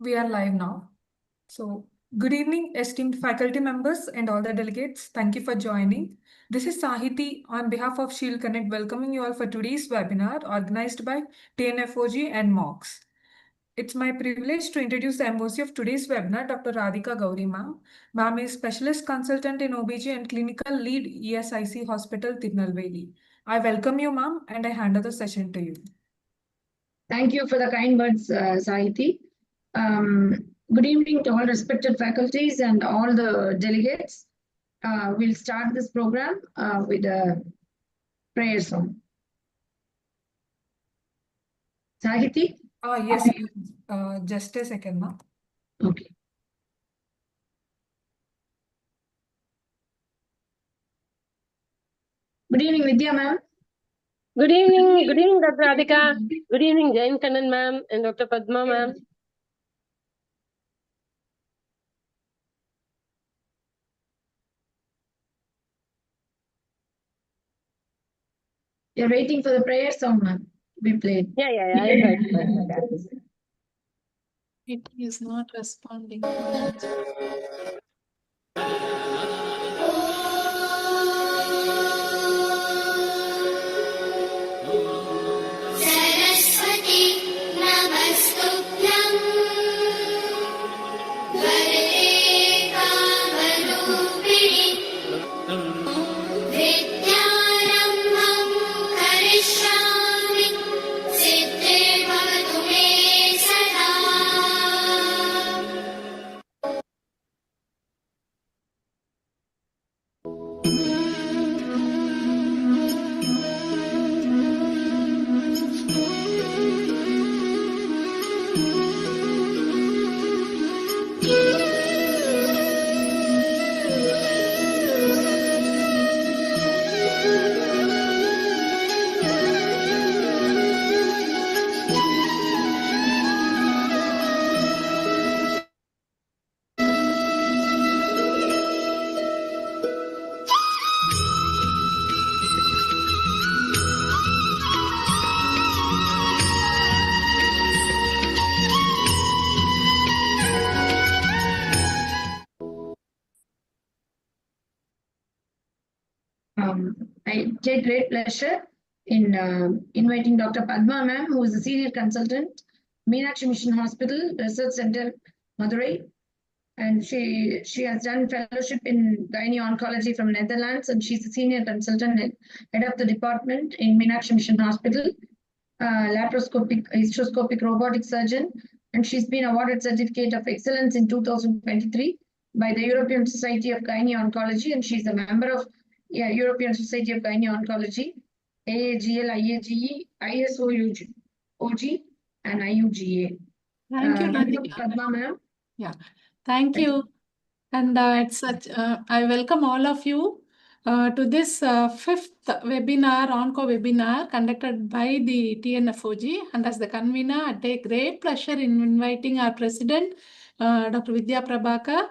We are live now. So, good evening, esteemed faculty members and all the delegates. Thank you for joining. This is Sahiti on behalf of Shield Connect, welcoming you all for today's webinar organized by TNFOG and MOGS. It's my privilege to introduce the MOC of today's webinar, Dr. Radhika Gauri ma'am. Ma'am is Specialist Consultant in OBG and Clinical Lead ESIC Hospital, Tirunelveli. I welcome you, ma'am, and I hand over the session to you. Thank you for the kind words, Sahiti. Good evening to all respected faculties and all the delegates. We'll start this program with a prayer song. Sahiti? Yes, just a second, ma'am. Okay. Good evening, Vidya ma'am. Good evening, Dr. Radhika. Good evening, Jain Kannan ma'am and Dr. Padma ma'am. You're waiting for the prayer song, ma'am. We played. Yeah, I heard. It is not responding. Saraswati नमस्तुभ्यं वरदे कामरूपिणि विद्यारम्भं करिष्यामि सिद्धिर्भवतु मे सदा। I take great pleasure in inviting Dr. Padma ma'am, who is the Senior Consultant, Meenakshi Mission Hospital, Research Center, Madurai. And she has done fellowship in gynae oncology from Netherlands, and she's a Senior Consultant and Head of the Department in Meenakshi Mission Hospital, laparoscopic, hysteroscopic robotic surgeon. And she's been awarded Certificate of Excellence in 2023 by the European Society of Gynae Oncology, and she's a member of European Society of Gynae Oncology, AAGL, IAGE, ISOUG, and IUGA. Thank you, Radhika. Padma ma'am. Yeah, thank you. And it's I welcome all of you to this fifth webinar, Onco webinar conducted by the TNFOG. And as the convener, I take great pleasure in inviting our president, Dr. Vidya Prabhakar.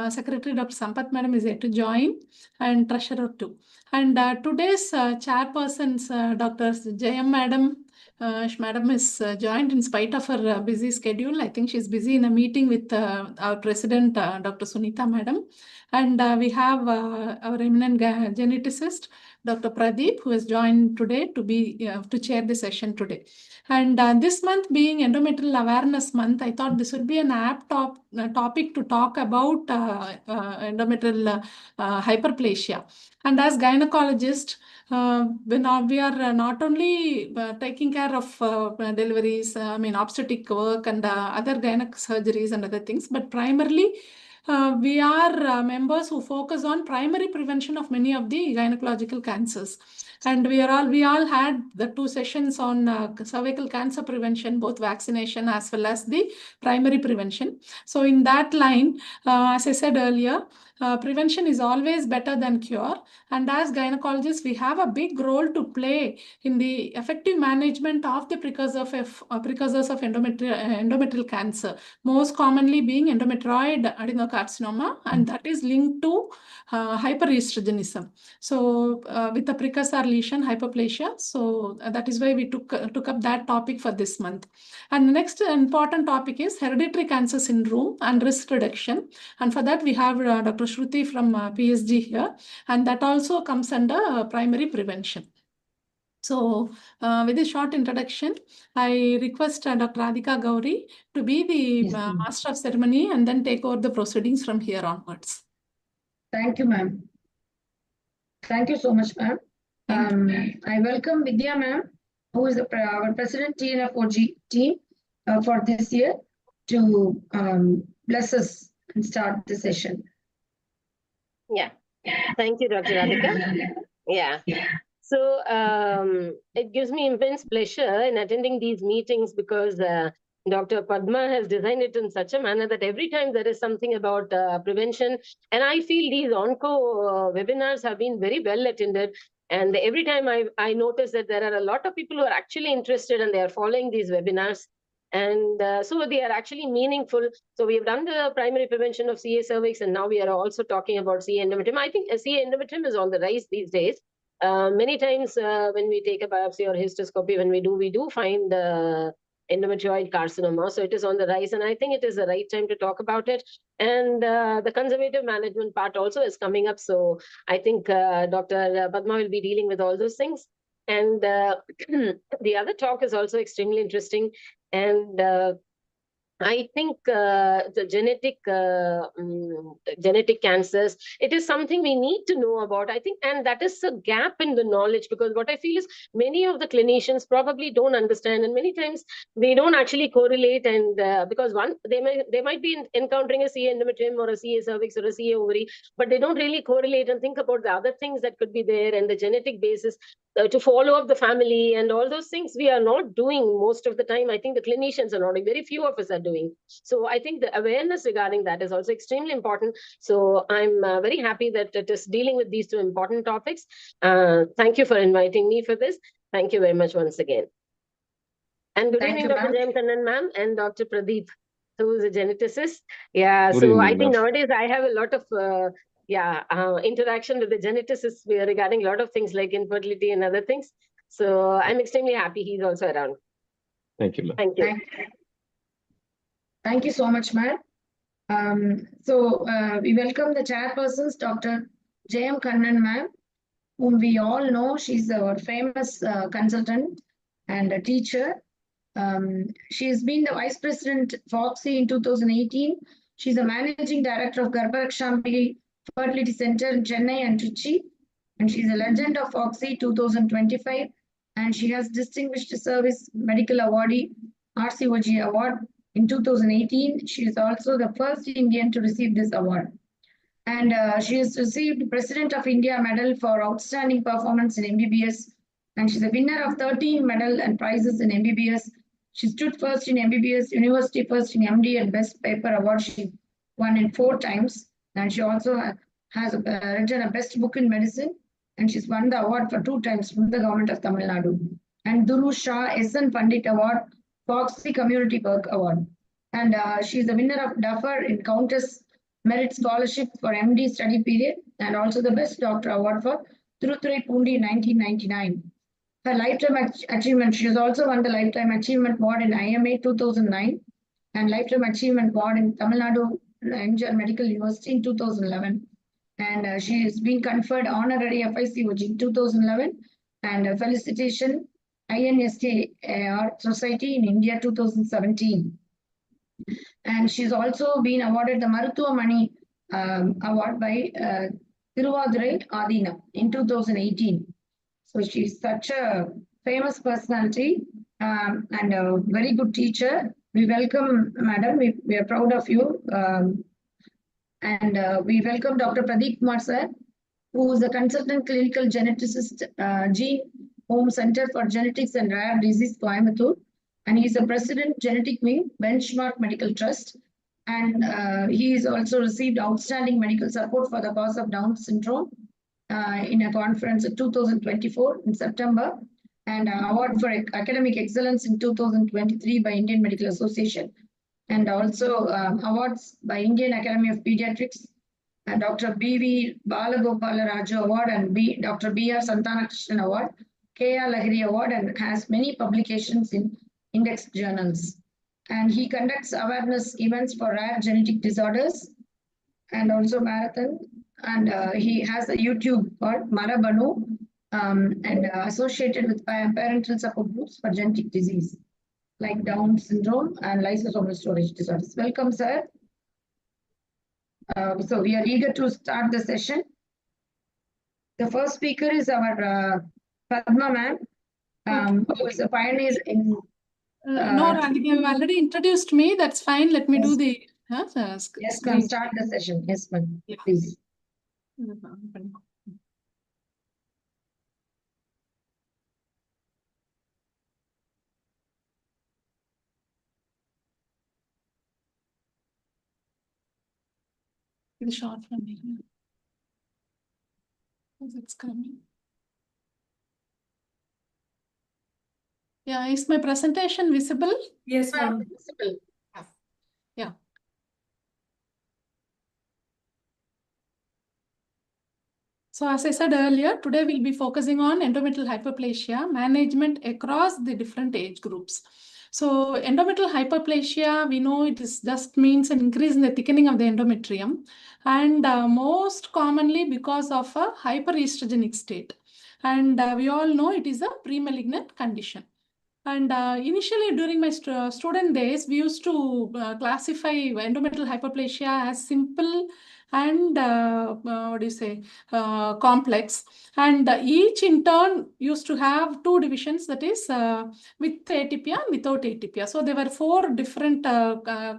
Secretary Dr. Sampath Madam is here to join, and Treasurer too. And today's chairpersons, Dr. Jayam Madam. Madam is joined in spite of her busy schedule. I think she's busy in a meeting with our president, Dr. Sunita Madam. And we have our eminent geneticist, Dr. Pradeep, who has joined today to chair the session today. And this month being Endometrial Awareness Month, I thought this would be an apt topic to talk about endometrial hyperplasia. And as gynecologist, we are not only taking care of deliveries, obstetric work and other gynec surgeries and other things, but primarily we are members who focus on primary prevention of many of the gynecological cancers. And we all had the 2 sessions on cervical cancer prevention, both vaccination as well as the primary prevention. So in that line, as I said earlier, prevention is always better than cure. And as gynecologists, we have a big role to play in the effective management of the precursors of endometrial cancer, most commonly being endometrioid adenocarcinoma, and that is linked to hyperestrogenism. So with the precursor lesion, hyperplasia. So that is why we took up that topic for this month. And the next important topic is hereditary cancer syndrome and risk reduction. And for that, we have Dr. Shruti from PSG here. And that also comes under primary prevention. So with this short introduction, I request Dr. Radhika Gauri to be the master of ceremony and then take over the proceedings from here onwards. Thank you, ma'am. Thank you so much, ma'am. I welcome Vidya, ma'am, who is our president TNFOG team for this year to bless us and start the session. Yeah. Thank you, Dr. Radhika. Yeah. So it gives me immense pleasure in attending these meetings because Dr. Padma has designed it in such a manner that every time there is something about prevention, and I feel these onco webinars have been very well attended. And every time I notice that there are a lot of people who are actually interested and they are following these webinars. And so they are actually meaningful. So we have done the primary prevention of CA cervix, and now we are also talking about CA endometrium. I think CA endometrium is on the rise these days. Many times when we take a biopsy or histoscopy, when we do find endometrioid carcinoma. So it is on the rise, and I think it is the right time to talk about it. And the conservative management part also is coming up. So I think Dr. Padma will be dealing with all those things. And the other talk is also extremely interesting. And I think the genetic cancers, it is something we need to know about, I think, and that is a gap in the knowledge, because what I feel is many of the clinicians probably don't understand, and many times they don't actually correlate, and because they might be encountering a CA endometrium or a CA cervix or a CA ovary, but they don't really correlate and think about the other things that could be there and the genetic basis to follow up the family and all those things we are not doing most of the time. I think the clinicians are not doing, very few of us are doing. So I think the awareness regarding that is also extremely important. So I'm very happy that it is dealing with these two important topics. Thank you for inviting me for this. Thank you very much once again. And good evening, Dr. Jayam Kannan ma'am and Dr. Pradeep, who is a geneticist. Yeah, good so evening, I think nowadays I have a lot of interaction with the geneticists regarding a lot of things like infertility and other things. So I'm extremely happy he's also around. Thank you, ma'am. Thank you. Thank you so much, ma'am. We welcome the chairpersons, Dr. Jayam Kannan ma'am, whom we all know. She's our famous consultant and a teacher. She's been the vice president FOGSI in 2018. She's the managing director of Garbharakshambi Fertility Center in Chennai and Trichy. And she's a legend of FOGSI 2025. And she has distinguished service medical awardee, RCOG award in 2018. She is also the first Indian to receive this award. And she has received President of India Medal for outstanding performance in MBBS. And she's a winner of 13 medal and prizes in MBBS. She stood first in MBBS, University first in MD, and Best Paper Award she won in 4 times. And she also has written a best book in medicine. And she's won the award for 2 times from the government of Tamil Nadu. And Duru Shah S.N. Pandit Award, FOGSI Community Work Award. And she's the winner of Duffer in Countess Merit Scholarship for MD study period, and also the Best Doctor Award for Thiruthuraipundi in 1999. Her lifetime achievement, she has also won the Lifetime Achievement Award in IMA 2009 and Lifetime Achievement Award in Tamil Nadu Medical University in 2011. And she has been conferred honorary FICOG in 2011 and felicitation INSTA Society in India 2017. And she's also been awarded the Maruthuva Mani Award by Thiruvadurai Adina in 2018. So she's such a famous personality and a very good teacher. We welcome, madam. We are proud of you. We welcome Dr. Pradeep Kumar sir, who is a consultant clinical geneticist, Gene Home Center for Genetics and Rare Disease, Coimbatore. And he is the president, Genetic Wing, Benchmark Medical Trust. And he has also received outstanding medical support for the cause of Down syndrome in a conference in 2024 in September, and award for academic excellence in 2023 by Indian Medical Association, and also awards by Indian Academy of Pediatrics, Dr. B.V. Balagopala Raju Award and Dr. B.R. Santanakrishnan Award, K.R. Lahiri Award, and has many publications in index journals. And he conducts awareness events for rare genetic disorders and also marathon. And he has a YouTube called Marabanu and associated with parental support groups for genetic disease like Down syndrome and lysosomal storage disorders. Welcome, sir. So we are eager to start the session. The first speaker is our Padma ma'am, who is a pioneer in. No, Radhika, you already introduced me. That's fine. Let me do the Yes, ma'am. screen. Start the session. Yes, ma'am. Yeah. Please. The short one here. It's coming. Yeah, is my presentation visible? Yes, ma'am. Visible. Yeah. So as I said earlier, today we'll be focusing on endometrial hyperplasia management across the different age groups. So endometrial hyperplasia, we know it is just means an increase in the thickening of the endometrium, and most commonly because of a hyperestrogenic state. And we all know it is a pre-malignant condition. And initially during my student days, we used to classify endometrial hyperplasia as simple and complex, and each in turn used to have two divisions, that is with atypia and without atypia. So there were four different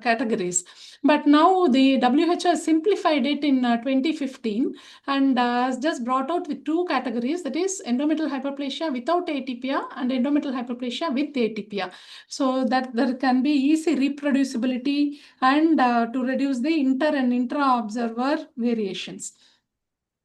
categories, but now the WHO has simplified it in 2015 and has just brought out with two categories, that is endometrial hyperplasia without atypia and endometrial hyperplasia with atypia, so that there can be easy reproducibility and to reduce the inter and intra-observer variations.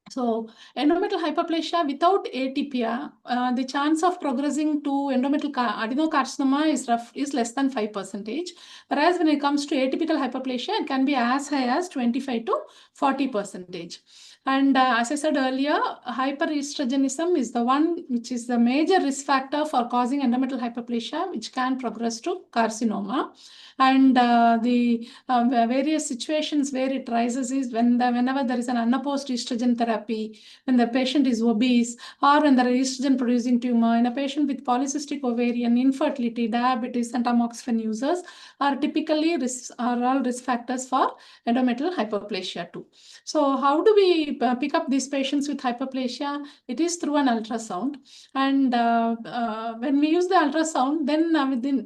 So endometrial hyperplasia without atypia, the chance of progressing to endometrial adenocarcinoma is less than 5%. Whereas when it comes to atypical hyperplasia, it can be as high as 25 to 40%. And as I said earlier, hyperestrogenism is the one which is the major risk factor for causing endometrial hyperplasia, which can progress to carcinoma. And the various situations where it rises is whenever there is an unopposed estrogen therapy, when the patient is obese, or when there is estrogen producing tumor, in a patient with polycystic ovarian, infertility, diabetes, and tamoxifen users are typically all risk factors for endometrial hyperplasia too. So how do we pick up these patients with hyperplasia? It is through an ultrasound. And when we use the ultrasound, then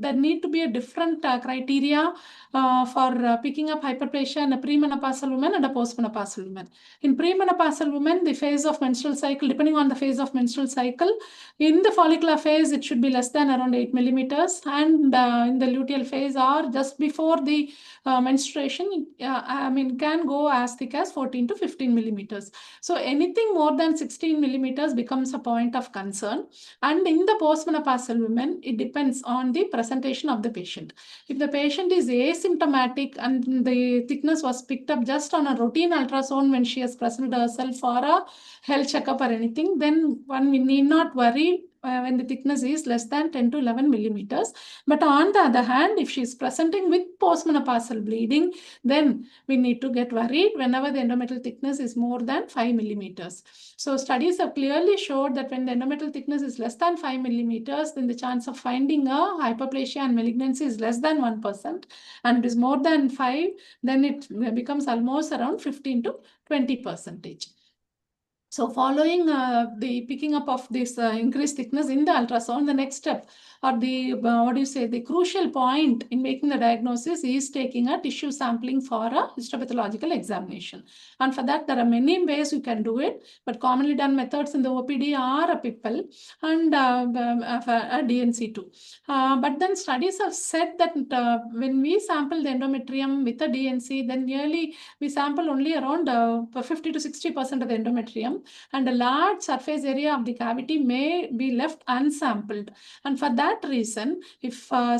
there need to be a different criteria for picking up hyperplasia in a premenopausal woman and a postmenopausal woman. In premenopausal women, the phase of menstrual cycle, depending on the phase of menstrual cycle, in the follicular phase, it should be less than around 8 millimeters, and in the luteal phase or just before the menstruation, can go as thick as 14 to 15 millimeters. So anything more than 16 millimeters becomes a point of concern. And in the postmenopausal women, it depends on the presentation of the patient. If the patient is asymptomatic and the thickness was picked up just on a routine ultrasound when she has presented herself for a health checkup or anything, then one need not worry when the thickness is less than 10 to 11 millimeters. But on the other hand, if she is presenting with postmenopausal bleeding, then we need to get worried whenever the endometrial thickness is more than 5 millimeters. So studies have clearly showed that when the endometrial thickness is less than 5 millimeters, then the chance of finding a hyperplasia and malignancy is less than 1%. And it is more than 5, then it becomes almost around 15 to 20%. So following the picking up of this increased thickness in the ultrasound, the next step or the crucial point in making the diagnosis is taking a tissue sampling for a histopathological examination. And for that, there are many ways you can do it, but commonly done methods in the OPD are a PIPL and a DNC too. But then studies have said that when we sample the endometrium with a DNC, then nearly we sample only around 50 to 60% of the endometrium, and a large surface area of the cavity may be left unsampled. And for that reason, if the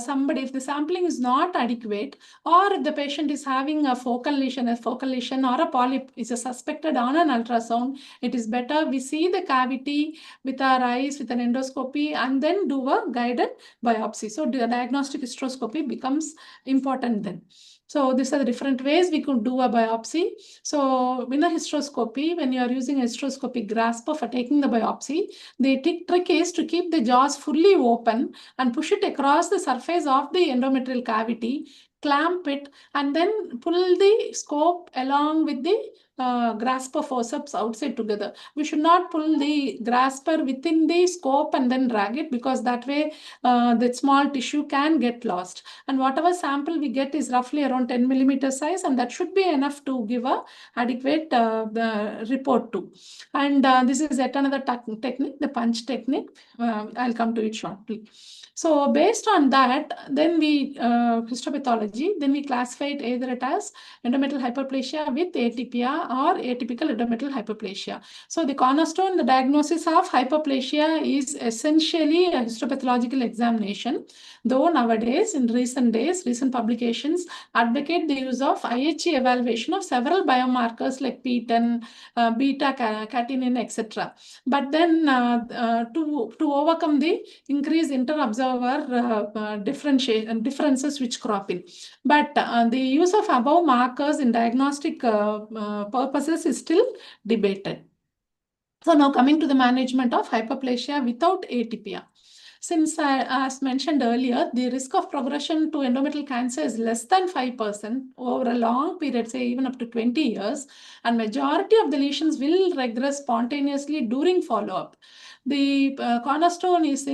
sampling is not adequate, or if the patient is having a focal lesion or a polyp is suspected on an ultrasound, it is better we see the cavity with our eyes with an endoscopy and then do a guided biopsy. So the diagnostic hysteroscopy becomes important then. So these are the different ways we could do a biopsy. So in a hysteroscopy, when you are using a hysteroscopic grasper for taking the biopsy, the trick is to keep the jaws fully open and push it across the surface of the endometrial cavity, clamp it, and then pull the scope along with the grasper forceps outside together. We should not pull the grasper within the scope and then drag it, because that way the small tissue can get lost. And whatever sample we get is roughly around 10 millimeter size, and that should be enough to give a adequate report to. And this is yet another technique, the punch technique. I'll come to it shortly. So based on that, then we histopathology, then we classify it either it as endometrial hyperplasia with atypia or atypical endometrial hyperplasia. So the cornerstone, the diagnosis of hyperplasia is essentially a histopathological examination, though nowadays, in recent days, recent publications advocate the use of IHE evaluation of several biomarkers like PTEN, beta-catenin, etc. But then to overcome the increased inter-observer differences which crop in. But the use of above markers in diagnostic purposes is still debated. So now coming to the management of hyperplasia without atypia. Since, as mentioned earlier, the risk of progression to endometrial cancer is less than 5% over a long period, say even up to 20 years, and majority of the lesions will regress spontaneously during follow-up. The cornerstone is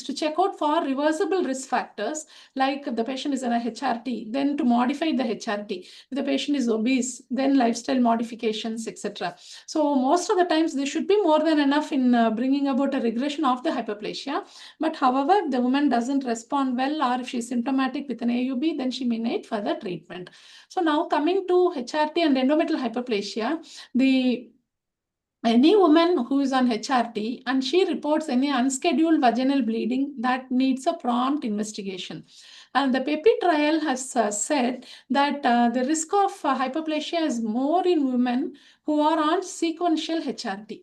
to check out for reversible risk factors, like if the patient is in a HRT, then to modify the HRT. If the patient is obese, then lifestyle modifications, etc. So most of the times they should be more than enough in bringing about a regression of the hyperplasia. But however, if the woman doesn't respond well, or if she's symptomatic with an AUB, then she may need further treatment. So now coming to HRT and endometrial hyperplasia, any woman who is on HRT and she reports any unscheduled vaginal bleeding, that needs a prompt investigation. And the PEPI trial has said that the risk of hyperplasia is more in women who are on sequential HRT.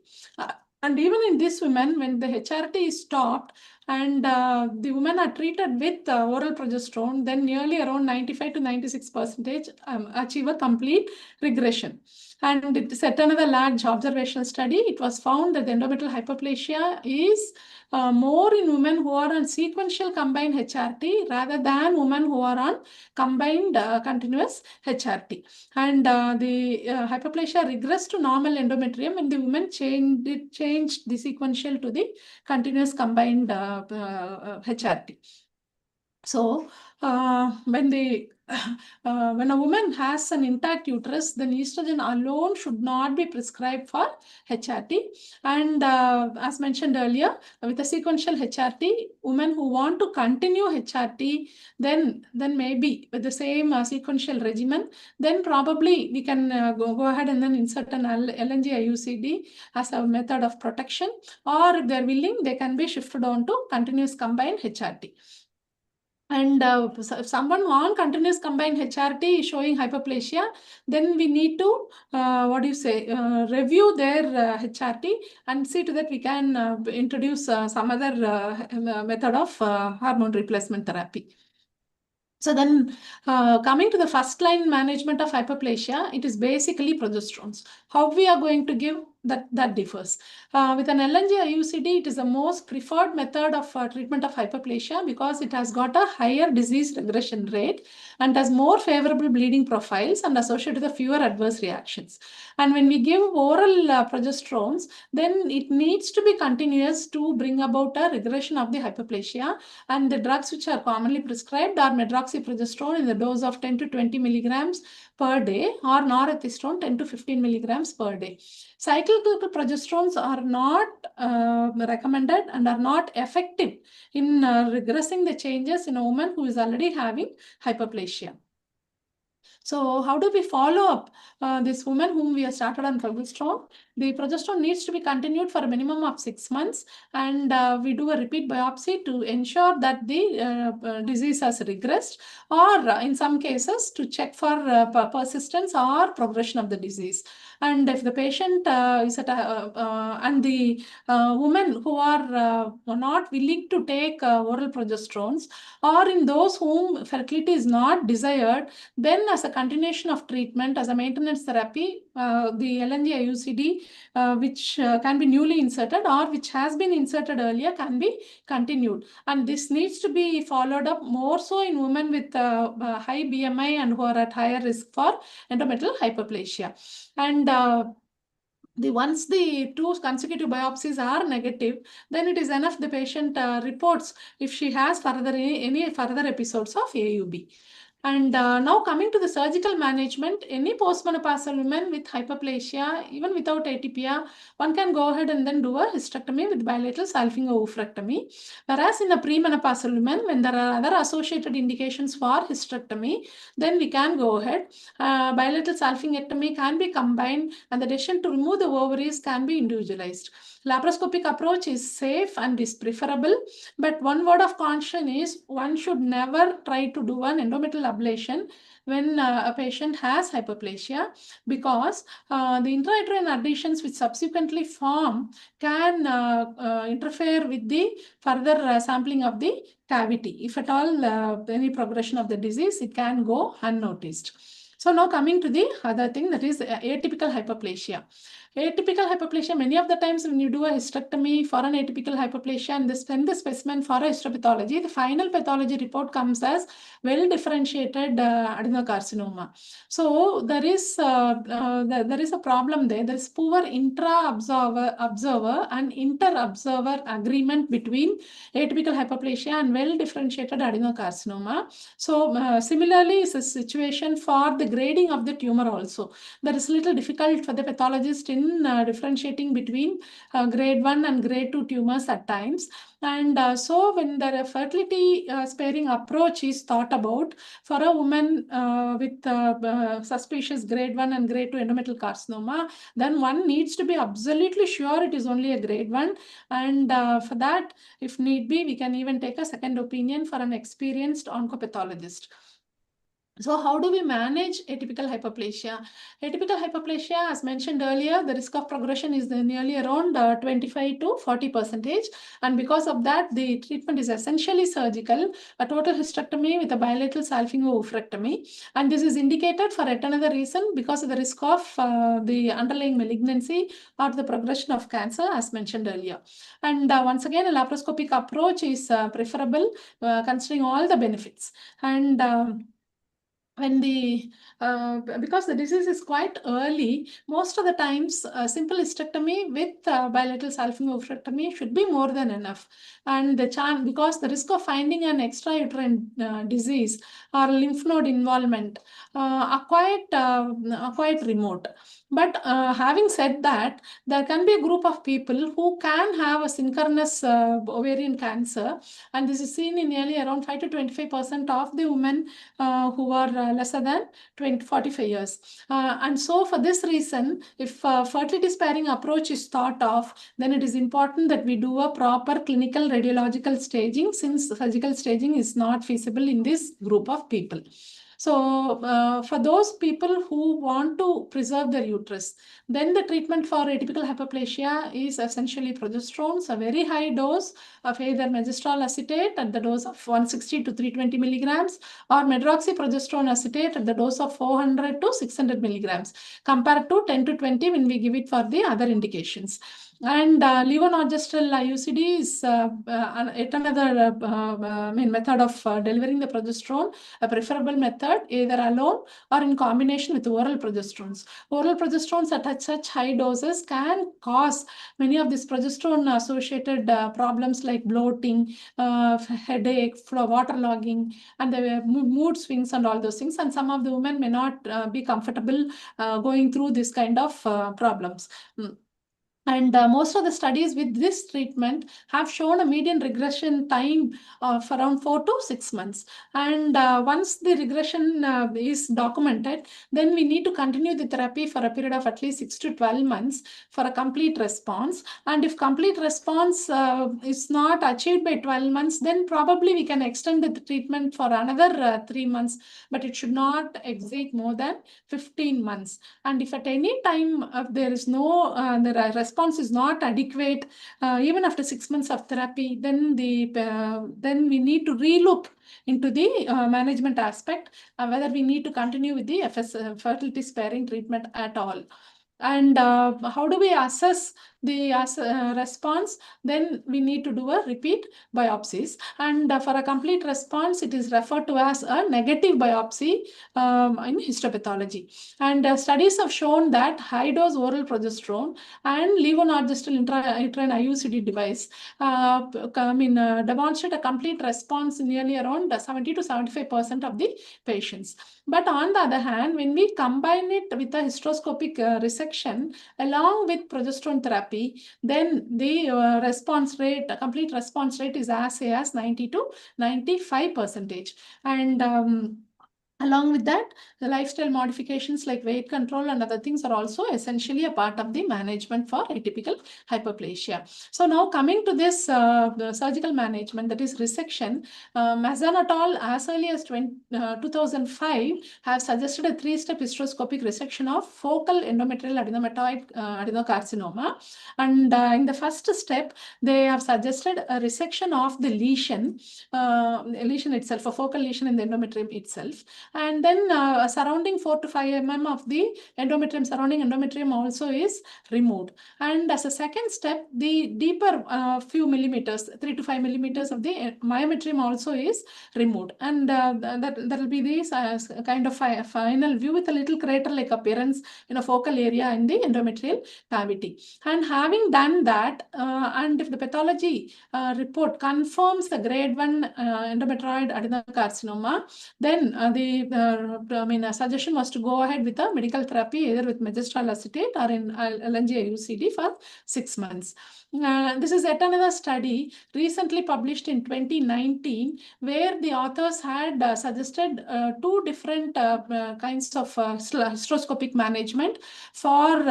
And even in this women, when the HRT is stopped and the women are treated with oral progesterone, then nearly around 95 to 96% achieve a complete regression. And it set another large observational study. It was found that the endometrial hyperplasia is more in women who are on sequential combined HRT rather than women who are on combined continuous HRT. And the hyperplasia regressed to normal endometrium when the women changed the sequential to the continuous combined HRT. So when a woman has an intact uterus, then estrogen alone should not be prescribed for HRT. And as mentioned earlier, with a sequential HRT, women who want to continue HRT, then maybe with the same sequential regimen, then probably we can go ahead and then insert an LNG IUCD as a method of protection, or if they're willing, they can be shifted on to continuous combined HRT. And if someone on continuous combined HRT is showing hyperplasia, then we need to, review their HRT and see to that we can introduce some other method of hormone replacement therapy. So then coming to the first line management of hyperplasia, it is basically progesterones. How we are going to give that differs. With an LNG IUCD, it is the most preferred method of treatment of hyperplasia because it has got a higher disease regression rate and has more favorable bleeding profiles and associated with fewer adverse reactions. And when we give oral progesterones, then it needs to be continuous to bring about a regression of the hyperplasia. And the drugs which are commonly prescribed are medroxyprogesterone in the dose of 10 to 20 milligrams per day, or norethistone 10 to 15 milligrams per day. Cyclical progesterones are not recommended and are not effective in regressing the changes in a woman who is already having hyperplasia. So how do we follow up this woman whom we have started on progesterone? The progesterone needs to be continued for a minimum of 6 months, and we do a repeat biopsy to ensure that the disease has regressed, or in some cases to check for persistence or progression of the disease. And if the patient is at and the women who are not willing to take oral progesterones, or in those whom fertility is not desired, then as a continuation of treatment, as a maintenance therapy, the LNG IUCD, which can be newly inserted or which has been inserted earlier, can be continued. And this needs to be followed up more so in women with high BMI and who are at higher risk for endometrial hyperplasia. And once the 2 consecutive biopsies are negative, then it is enough the patient reports if she has any further episodes of AUB. And now coming to the surgical management, any postmenopausal women with hyperplasia, even without atypia, one can go ahead and then do a hysterectomy with bilateral salpingo-oophorectomy. Whereas in a premenopausal women, when there are other associated indications for hysterectomy, then we can go ahead. Bilateral salpingectomy can be combined, and the decision to remove the ovaries can be individualized. Laparoscopic approach is safe and is preferable, but one word of caution is one should never try to do an endometrial ablation when a patient has hyperplasia, because the intrauterine adhesions which subsequently form can interfere with the further sampling of the cavity. If at all any progression of the disease, it can go unnoticed. So now coming to the other thing, that is atypical hyperplasia. Atypical hyperplasia, many of the times when you do a hysterectomy for an atypical hyperplasia and send the specimen for a histopathology, the final pathology report comes as well-differentiated adenocarcinoma. So there is a problem there. There is poor intra-observer and inter-observer agreement between atypical hyperplasia and well-differentiated adenocarcinoma. So similarly is a situation for the grading of the tumor also. That is little difficult for the pathologist in differentiating between grade 1 and grade 2 tumors at times. And so when the fertility sparing approach is thought about for a woman with suspicious grade 1 and grade 2 endometrial carcinoma, then one needs to be absolutely sure it is only a grade 1. And for that, if need be, we can even take a second opinion for an experienced oncopathologist. So how do we manage atypical hyperplasia? Atypical hyperplasia, as mentioned earlier, the risk of progression is nearly around 25 to 40%. And because of that, the treatment is essentially surgical, a total hysterectomy with a bilateral salpingo-oophorectomy. And this is indicated for yet another reason, because of the risk of the underlying malignancy or the progression of cancer, as mentioned earlier. And once again, a laparoscopic approach is preferable, considering all the benefits. And when because the disease is quite early, most of the times simple hysterectomy with bilateral salpingo-oophorectomy should be more than enough. And the chance, because the risk of finding an extrauterine disease or lymph node involvement are quite remote. But having said that, there can be a group of people who can have a synchronous ovarian cancer, and this is seen in nearly around 5 to 25% of the women who are lesser than 45 years. And so for this reason, if fertility sparing approach is thought of, then it is important that we do a proper clinical radiological staging, since surgical staging is not feasible in this group of people. So for those people who want to preserve their uterus, then the treatment for atypical hyperplasia is essentially progesterone, a very high dose of either megestrol acetate at the dose of 160 to 320 milligrams or medroxyprogesterone acetate at the dose of 400 to 600 milligrams compared to 10 to 20 when we give it for the other indications. And levonorgestrel IUCD is yet another method of delivering the progesterone, a preferable method either alone or in combination with oral progesterones. Oral progesterones at such high doses can cause many of these progesterone associated problems like bloating, headache, waterlogging, and the mood swings and all those things. And some of the women may not be comfortable going through this kind of problems. And most of the studies with this treatment have shown a median regression time of around 4 to 6 months. And once the regression is documented, then we need to continue the therapy for a period of at least 6 to 12 months for a complete response. And if complete response is not achieved by 12 months, then probably we can extend the treatment for another 3 months, but it should not exceed more than 15 months. And if at any time there is no the response is not adequate, even after 6 months of therapy, then we need to relook into the management aspect, whether we need to continue with the fertility sparing treatment at all. And how do we assess the response? Then we need to do a repeat biopsies, and for a complete response it is referred to as a negative biopsy in histopathology. And studies have shown that high dose oral progesterone and levonorgestrel intrauterine IUCD device demonstrate a complete response in nearly around 70 to 75% of the patients. But on the other hand, when we combine it with a hysteroscopic resection along with progesterone therapy, then the response rate, complete response rate is as high as 90 to 95%. And along with that, the lifestyle modifications like weight control and other things are also essentially a part of the management for atypical hyperplasia. So now coming to this the surgical management, that is resection, Mazan et al. As early as 2005 have suggested a 3-step hysteroscopic resection of focal endometrial adenomatoid adenocarcinoma. And in the first step, they have suggested a resection of the lesion itself, a focal lesion in the endometrium itself. And then surrounding 4 to 5 mm of the endometrium, surrounding endometrium also is removed. And as a second step, the deeper few millimeters, 3 to 5 millimeters of the myometrium also is removed. And that will be this kind of final view with a little crater-like appearance in a focal area in the endometrial cavity. And having done that, and if the pathology report confirms the grade 1 endometrioid adenocarcinoma, then the suggestion was to go ahead with a medical therapy either with megestrol acetate or in LNG IUCD for 6 months. This is yet another study recently published in 2019 where the authors had suggested 2 different kinds of hysteroscopic management for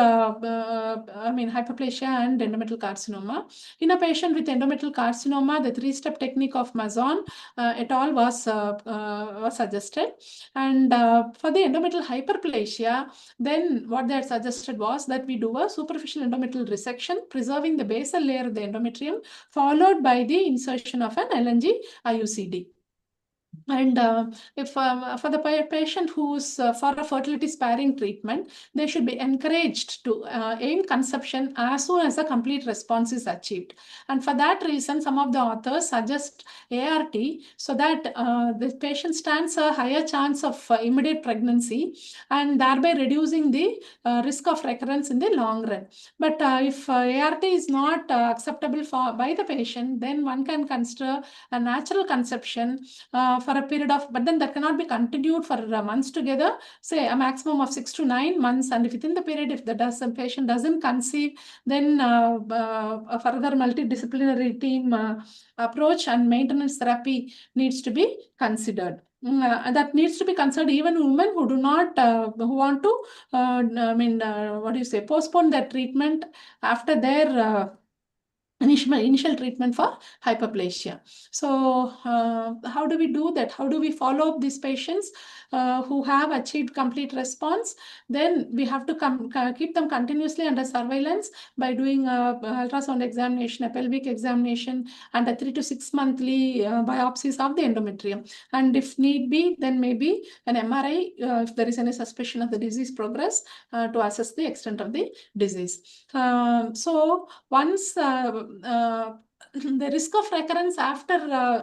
hyperplasia and endometrial carcinoma. In a patient with endometrial carcinoma, the 3-step technique of Mazan et al. Was suggested. And for the endometrial hyperplasia, then what they had suggested was that we do a superficial endometrial resection, preserving the basal layer of the endometrium, followed by the insertion of an LNG IUCD. And if for the patient who's for a fertility sparing treatment, they should be encouraged to aim conception as soon as a complete response is achieved. And for that reason, some of the authors suggest ART so that the patient stands a higher chance of immediate pregnancy and thereby reducing the risk of recurrence in the long run. But if ART is not acceptable by the patient, then one can consider a natural conception for a period of, but then that cannot be continued for months together, say a maximum of 6 to 9 months. And if within the period, if the patient doesn't conceive, then a further multidisciplinary team approach and maintenance therapy needs to be considered. That needs to be considered even women who do not, who want to, postpone their treatment after their initial treatment for hyperplasia. So how do we do that? How do we follow up these patients who have achieved complete response? Then we have to keep them continuously under surveillance by doing ultrasound examination, a pelvic examination, and a 3 to 6 monthly biopsies of the endometrium. And if need be, then maybe an MRI if there is any suspicion of the disease progress to assess the extent of the disease. So once the risk of recurrence after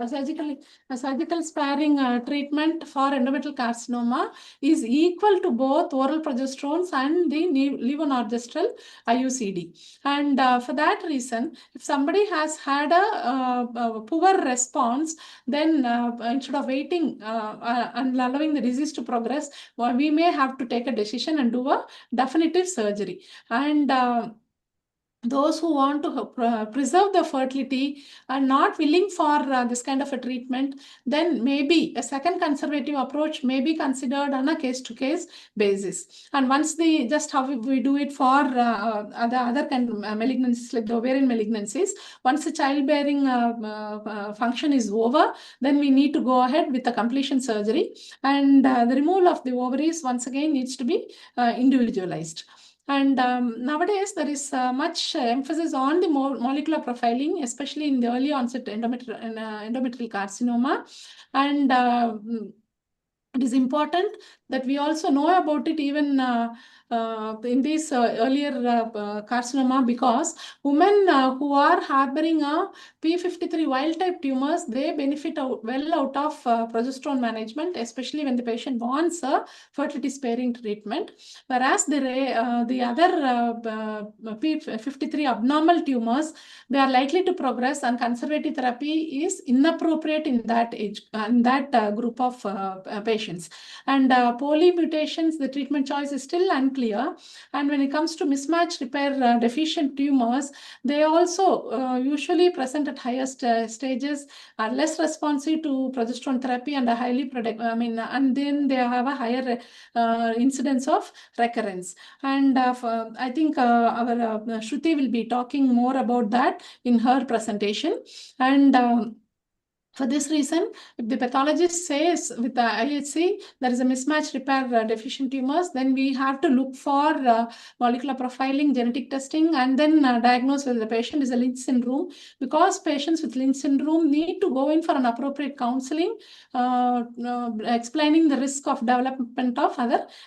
surgical sparing treatment for endometrial carcinoma is equal to both oral progesterones and the levonorgestrel IUCD. And for that reason, if somebody has had a poor response, then instead of waiting and allowing the disease to progress, we may have to take a decision and do a definitive surgery. And those who want to preserve the fertility are not willing for this kind of a treatment, then maybe a second conservative approach may be considered on a case-to-case basis. And once just how we do it for other kind of malignancies like the ovarian malignancies, once the childbearing function is over, then we need to go ahead with the completion surgery, and the removal of the ovaries once again needs to be individualized. And nowadays, there is much emphasis on the molecular profiling, especially in the early onset endometrial carcinoma. And it is important that we also know about it even in this earlier carcinoma, because women who are harboring a P53 wild type tumors, they benefit well out of progesterone management, especially when the patient wants a fertility sparing treatment. Whereas the other P53 abnormal tumors, they are likely to progress, and conservative therapy is inappropriate in that age, in that group of patients. And poly mutations, the treatment choice is still unclear. And when it comes to mismatch repair deficient tumors, they also usually present at highest stages, are less responsive to progesterone therapy, and are highly and then they have a higher incidence of recurrence. And I think our Shruti will be talking more about that in her presentation. And for this reason, if the pathologist says with the IHC there is a mismatch repair deficient tumors, then we have to look for molecular profiling, genetic testing, and then diagnose whether the patient is a Lynch syndrome, because patients with Lynch syndrome need to go in for an appropriate counseling, explaining the risk of development of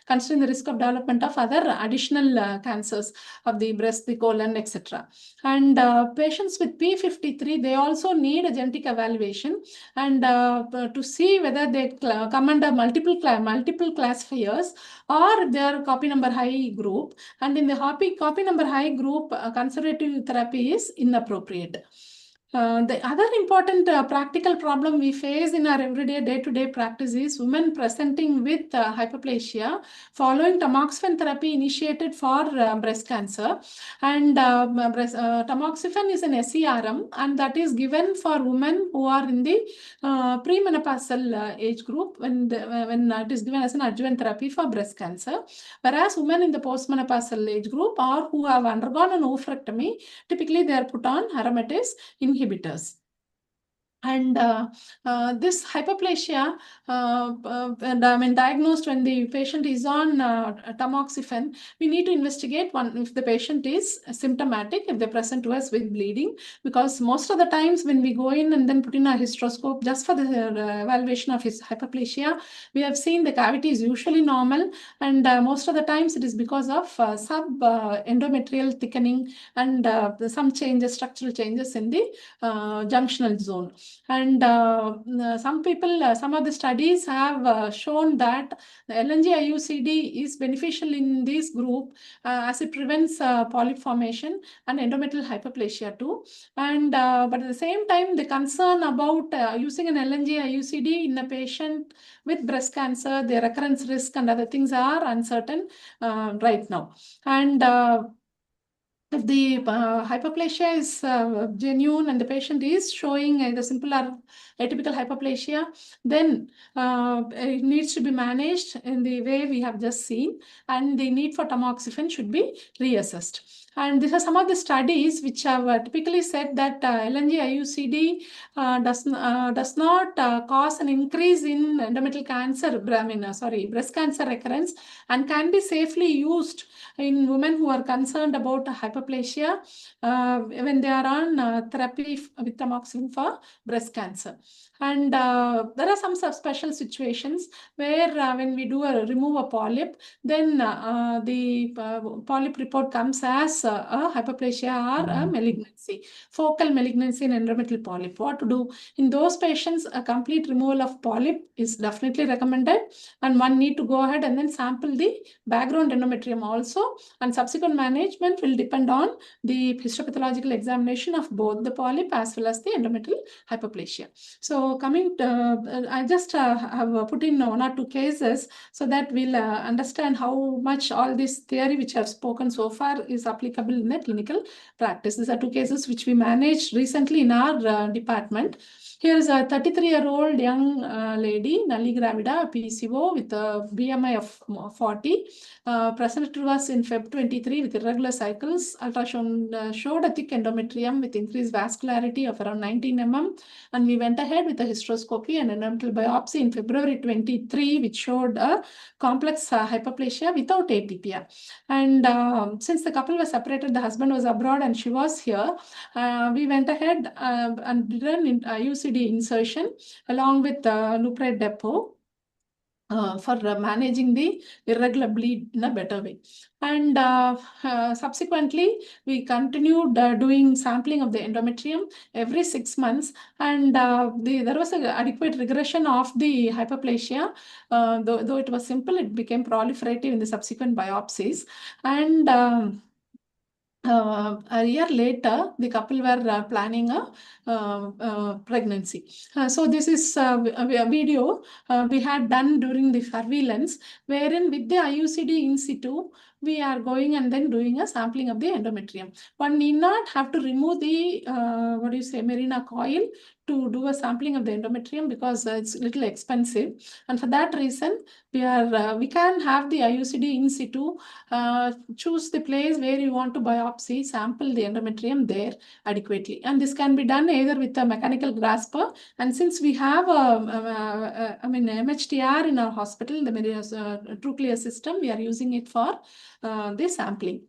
considering the risk of development of other additional cancers of the breast, the colon, etc. And patients with P53, they also need a genetic evaluation, and to see whether they come under multiple classifiers, or they are copy number high group. And in the copy number high group, conservative therapy is inappropriate. The other important practical problem we face in our everyday day-to-day practice is women presenting with hyperplasia following tamoxifen therapy initiated for breast cancer. And tamoxifen is an SERM, and that is given for women who are in the premenopausal age group when it is given as an adjuvant therapy for breast cancer. Whereas women in the postmenopausal age group or who have undergone an oophorectomy, typically they are put on aromatase inhibitors. And this hyperplasia, diagnosed when the patient is on tamoxifen, we need to investigate if the patient is symptomatic, if they present to us with bleeding, because most of the times when we go in and then put in a hysteroscope just for the evaluation of his hyperplasia, we have seen the cavity is usually normal, and most of the times it is because of subendometrial thickening and some structural changes in the junctional zone. And some of the studies have shown that the LNG IUCD is beneficial in this group as it prevents polyp formation and endometrial hyperplasia too. And but at the same time, the concern about using an LNG IUCD in a patient with breast cancer, the recurrence risk and other things are uncertain right now. And if the hyperplasia is genuine and the patient is showing either simple or atypical hyperplasia, then it needs to be managed in the way we have just seen, and the need for tamoxifen should be reassessed. And these are some of the studies which have typically said that LNG IUCD does not cause an increase in endometrial cancer, breast cancer recurrence, and can be safely used in women who are concerned about hyperplasia when they are on therapy with tamoxifen for breast cancer. And there are some special situations where when we remove a polyp, then the polyp report comes as a hyperplasia or a malignancy, focal malignancy in endometrial polyp. What to do? In those patients, a complete removal of polyp is definitely recommended, and one need to go ahead and then sample the background endometrium also, and subsequent management will depend on the histopathological examination of both the polyp as well as the endometrial hyperplasia. So coming to, I just have put in 1 or 2 cases so that we'll understand how much all this theory which I've spoken so far is applicable in the clinical practice. These are 2 cases which we managed recently in our department. Here is a 33-year-old young lady, Nalli Gravida, PCO with a BMI of 40. Presented to us in Feb 23 with irregular cycles. Ultrasound showed a thick endometrium with increased vascularity of around 19 mm. And we went ahead with a hysteroscopy and endometrial biopsy in February 23, which showed a complex hyperplasia without atypia. And since the couple was separated, the husband was abroad and she was here, we went ahead and did an UCD insertion along with Lupride depot for managing the irregular bleed in a better way. And subsequently, we continued doing sampling of the endometrium every 6 months, and there was an adequate regression of the hyperplasia. Though it was simple, it became proliferative in the subsequent biopsies. And a year later, the couple were planning a pregnancy. So this is a video we had done during the surveillance, wherein with the IUCD in situ, we are going and then doing a sampling of the endometrium. One need not have to remove the Mirena coil to do a sampling of the endometrium because it's a little expensive. And for that reason, we can have the IUCD in situ, choose the place where you want to biopsy, sample the endometrium there adequately. And this can be done either with a mechanical grasper. And since we have MHTR in our hospital, the True Clear system, we are using it for the sampling.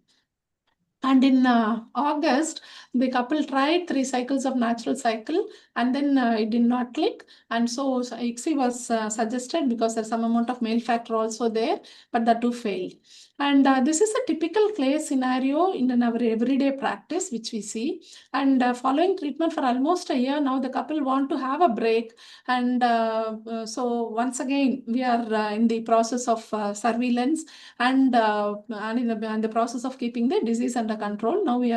And in August, the couple tried 3 cycles of natural cycle, and then it did not click. And so ICSI was suggested because there's some amount of male factor also there, but that too failed. And this is a typical case scenario in our everyday practice, which we see. And following treatment for almost a year, now the couple want to have a break. And so once again, we are in the process of surveillance and in the process of keeping the disease under control. Now we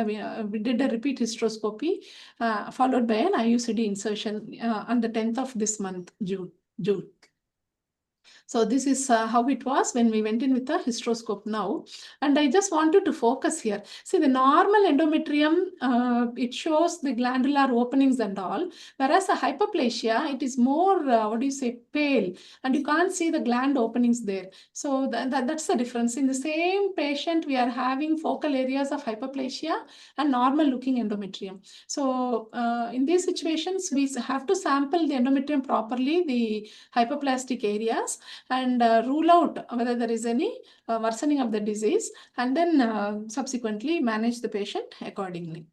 did a repeat hysteroscopy followed by an IUCD insertion on the 10th of this month, June. So this is how it was when we went in with the hysteroscope now. And I just wanted to focus here. See, the normal endometrium, it shows the glandular openings and all, whereas the hyperplasia, it is more, pale, and you can't see the gland openings there. So that's the difference. In the same patient, we are having focal areas of hyperplasia and normal looking endometrium. So in these situations, we have to sample the endometrium properly, the hyperplastic areas, and rule out whether there is any worsening of the disease, and then subsequently manage the patient accordingly.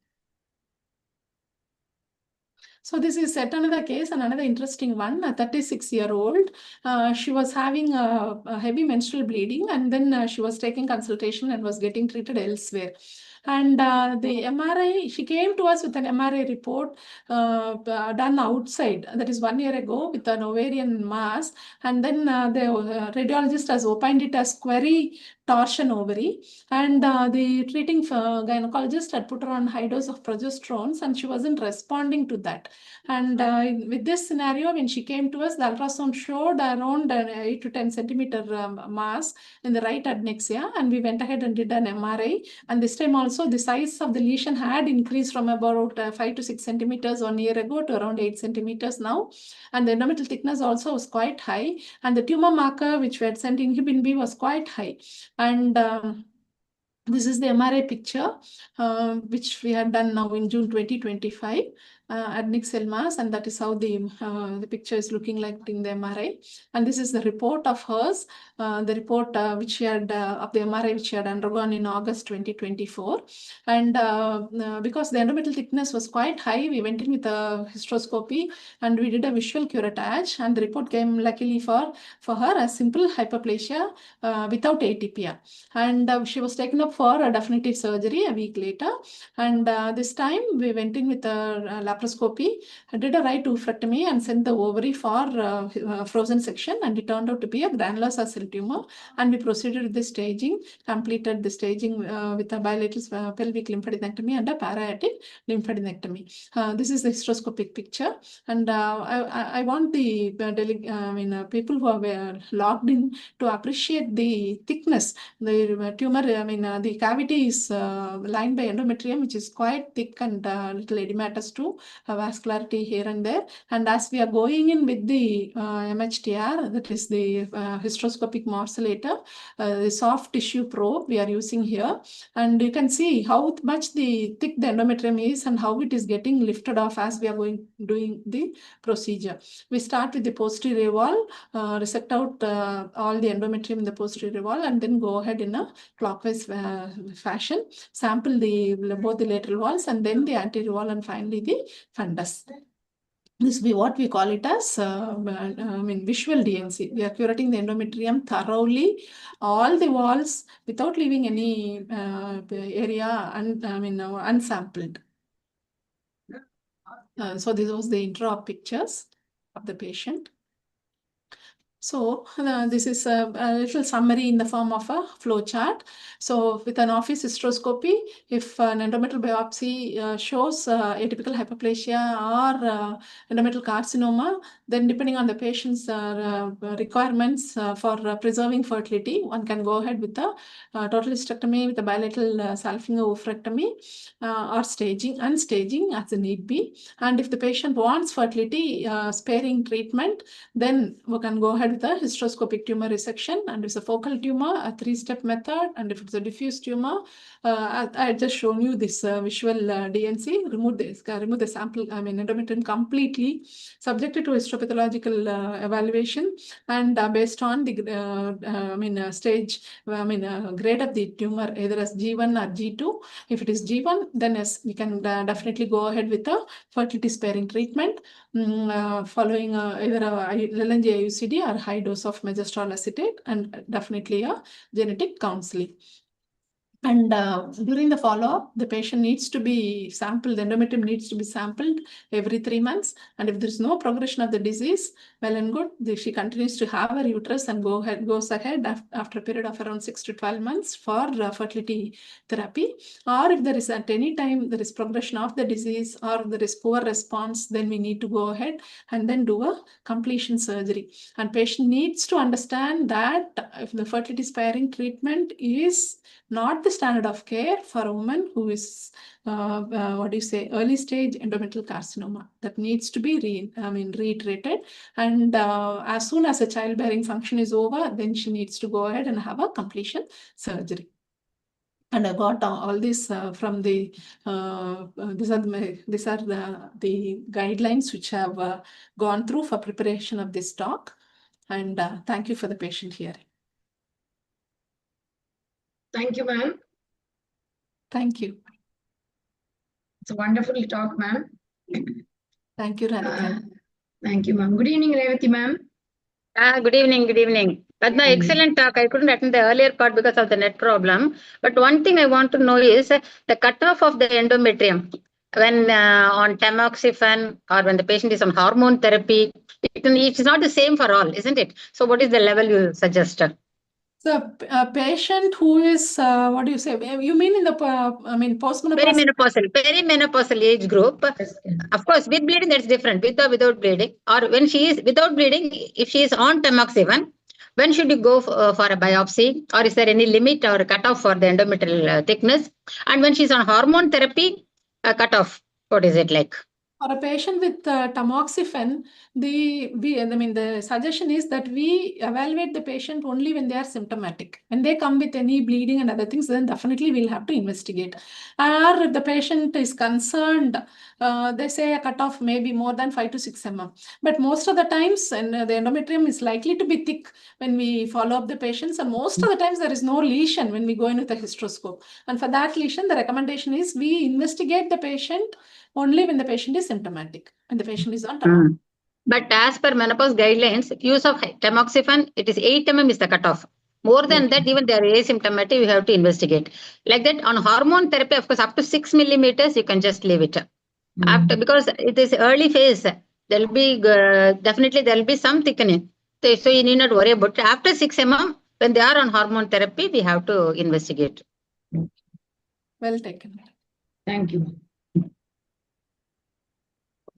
So this is yet another case and another interesting one. A 36-year-old, she was having a heavy menstrual bleeding, and then she was taking consultation and was getting treated elsewhere. And the MRI, she came to us with an MRI report done outside, that is 1 year ago, with an ovarian mass. And then the radiologist has opined it as query torsion ovary, and the treating gynecologist had put her on high dose of progesterones, and she wasn't responding to that. And with this scenario, when she came to us, the ultrasound showed around 8 to 10 centimeter mass in the right adnexia, and we went ahead and did an MRI. And this time also, the size of the lesion had increased from about 5 to 6 centimeters 1 year ago to around 8 centimeters now. And the endometrial thickness also was quite high, and the tumor marker which we had sent inhibin B was quite high. And this is the MRI picture, which we had done now in June 2025 at Nixel Mass, and that is how the picture is looking like in the MRI. And this is the report of hers, the report which she had of the MRI which she had undergone in August 2024. And because the endometrial thickness was quite high, we went in with a hysteroscopy and we did a visual curettage, and the report came luckily for her as simple hyperplasia without atypia. And she was taken up for a definitive surgery a week later. And this time we went in with a laparoscopy, did a right oophorectomy, and sent the ovary for frozen section. And it turned out to be a granulosa cell tumor. And we proceeded with the staging, completed the staging with a bilateral pelvic lymphadenectomy and a parietic lymphadenectomy. This is the hysteroscopic picture. And I want the people who are logged in to appreciate the thickness. The tumor, the cavity is lined by endometrium, which is quite thick and little edematous too, vascularity here and there. And as we are going in with the MHTR, that is the hysteroscopic morcellator, the soft tissue probe we are using here, and you can see how much thick the endometrium is and how it is getting lifted off as we are doing the procedure. We start with the posterior wall, resect out all the endometrium in the posterior wall, and then go ahead in a clockwise fashion, sample both the lateral walls and then the anterior wall and finally the fundus. This is what we call it as visual DNC. We are curating the endometrium thoroughly, all the walls without leaving any area unsampled. So this was the intro pictures of the patient. So this is a little summary in the form of a flow chart. So with an office hysteroscopy, if an endometrial biopsy shows atypical hyperplasia or endometrial carcinoma, then depending on the patient's requirements for preserving fertility, one can go ahead with a total hysterectomy with a bilateral salfinger oophorectomy or staging as a need be. And if the patient wants fertility sparing treatment, then we can go ahead with a hysteroscopic tumor resection. And if it's a focal tumor, a 3-step method. And if it's a diffuse tumor, I just shown you this visual DNC, remove the sample, endometrium completely, subjected to histopathological evaluation, and based on the stage, grade of the tumor, either as G1 or G2. If it is G1, then yes, we can definitely go ahead with a fertility sparing treatment following either a LNG IUCD or high dose of megestrol acetate, and definitely a genetic counseling. And during the follow-up, the patient needs to be sampled, the endometrium needs to be sampled every 3 months. And if there's no progression of the disease, well and good, she continues to have her uterus and goes ahead after a period of around 6 to 12 months for fertility therapy. Or if there is at any time there is progression of the disease or there is poor response, then we need to go ahead and then do a completion surgery. And patient needs to understand that if the fertility sparing treatment is not the standard of care for a woman who is early stage endometrial carcinoma, that needs to be reiterated. And as soon as the childbearing function is over, then she needs to go ahead and have a completion surgery. And I got all this from the these are the guidelines which have gone through for preparation of this talk. And thank you for the patient hearing. Thank you, ma'am. Thank you. It's a wonderful talk, ma'am. Thank you, Radhika. Thank you, ma'am. Good evening, Revati, ma'am. Good evening. Good evening. Padma, excellent talk. I couldn't attend the earlier part because of the net problem. But one thing I want to know is the cutoff of the endometrium when on tamoxifen or when the patient is on hormone therapy. It is not the same for all, isn't it? So what is the level you suggest? So a patient who is, what do you say? You mean in the, postmenopausal? Perimenopausal age group. Of course, with bleeding, that's different. With or without bleeding. Or when she is without bleeding, if she is on tamoxifen, when should you go for a biopsy? Or is there any limit or cutoff for the endometrial thickness? And when she's on hormone therapy, a cutoff, what is it like? For a patient with tamoxifen, the suggestion is that we evaluate the patient only when they are symptomatic. When they come with any bleeding and other things, then definitely we'll have to investigate. Or if the patient is concerned, they say a cutoff may be more than 5 to 6 mm. But most of the times, and the endometrium is likely to be thick when we follow up the patients, and most of the times there is no lesion when we go in with a hysteroscope. And for that lesion, the recommendation is we investigate the patient only when the patient is symptomatic, when the patient is on tamoxifen. But as per menopause guidelines, use of tamoxifen, it is 8 mm is the cutoff. More than that, even they are asymptomatic, we have to investigate. Like that, on hormone therapy, of course, up to 6 millimeters, you can just leave it. After, because it is early phase, there will be definitely there will be some thickening. So you need not worry about it. After 6 mm, when they are on hormone therapy, we have to investigate. Well taken. Thank you.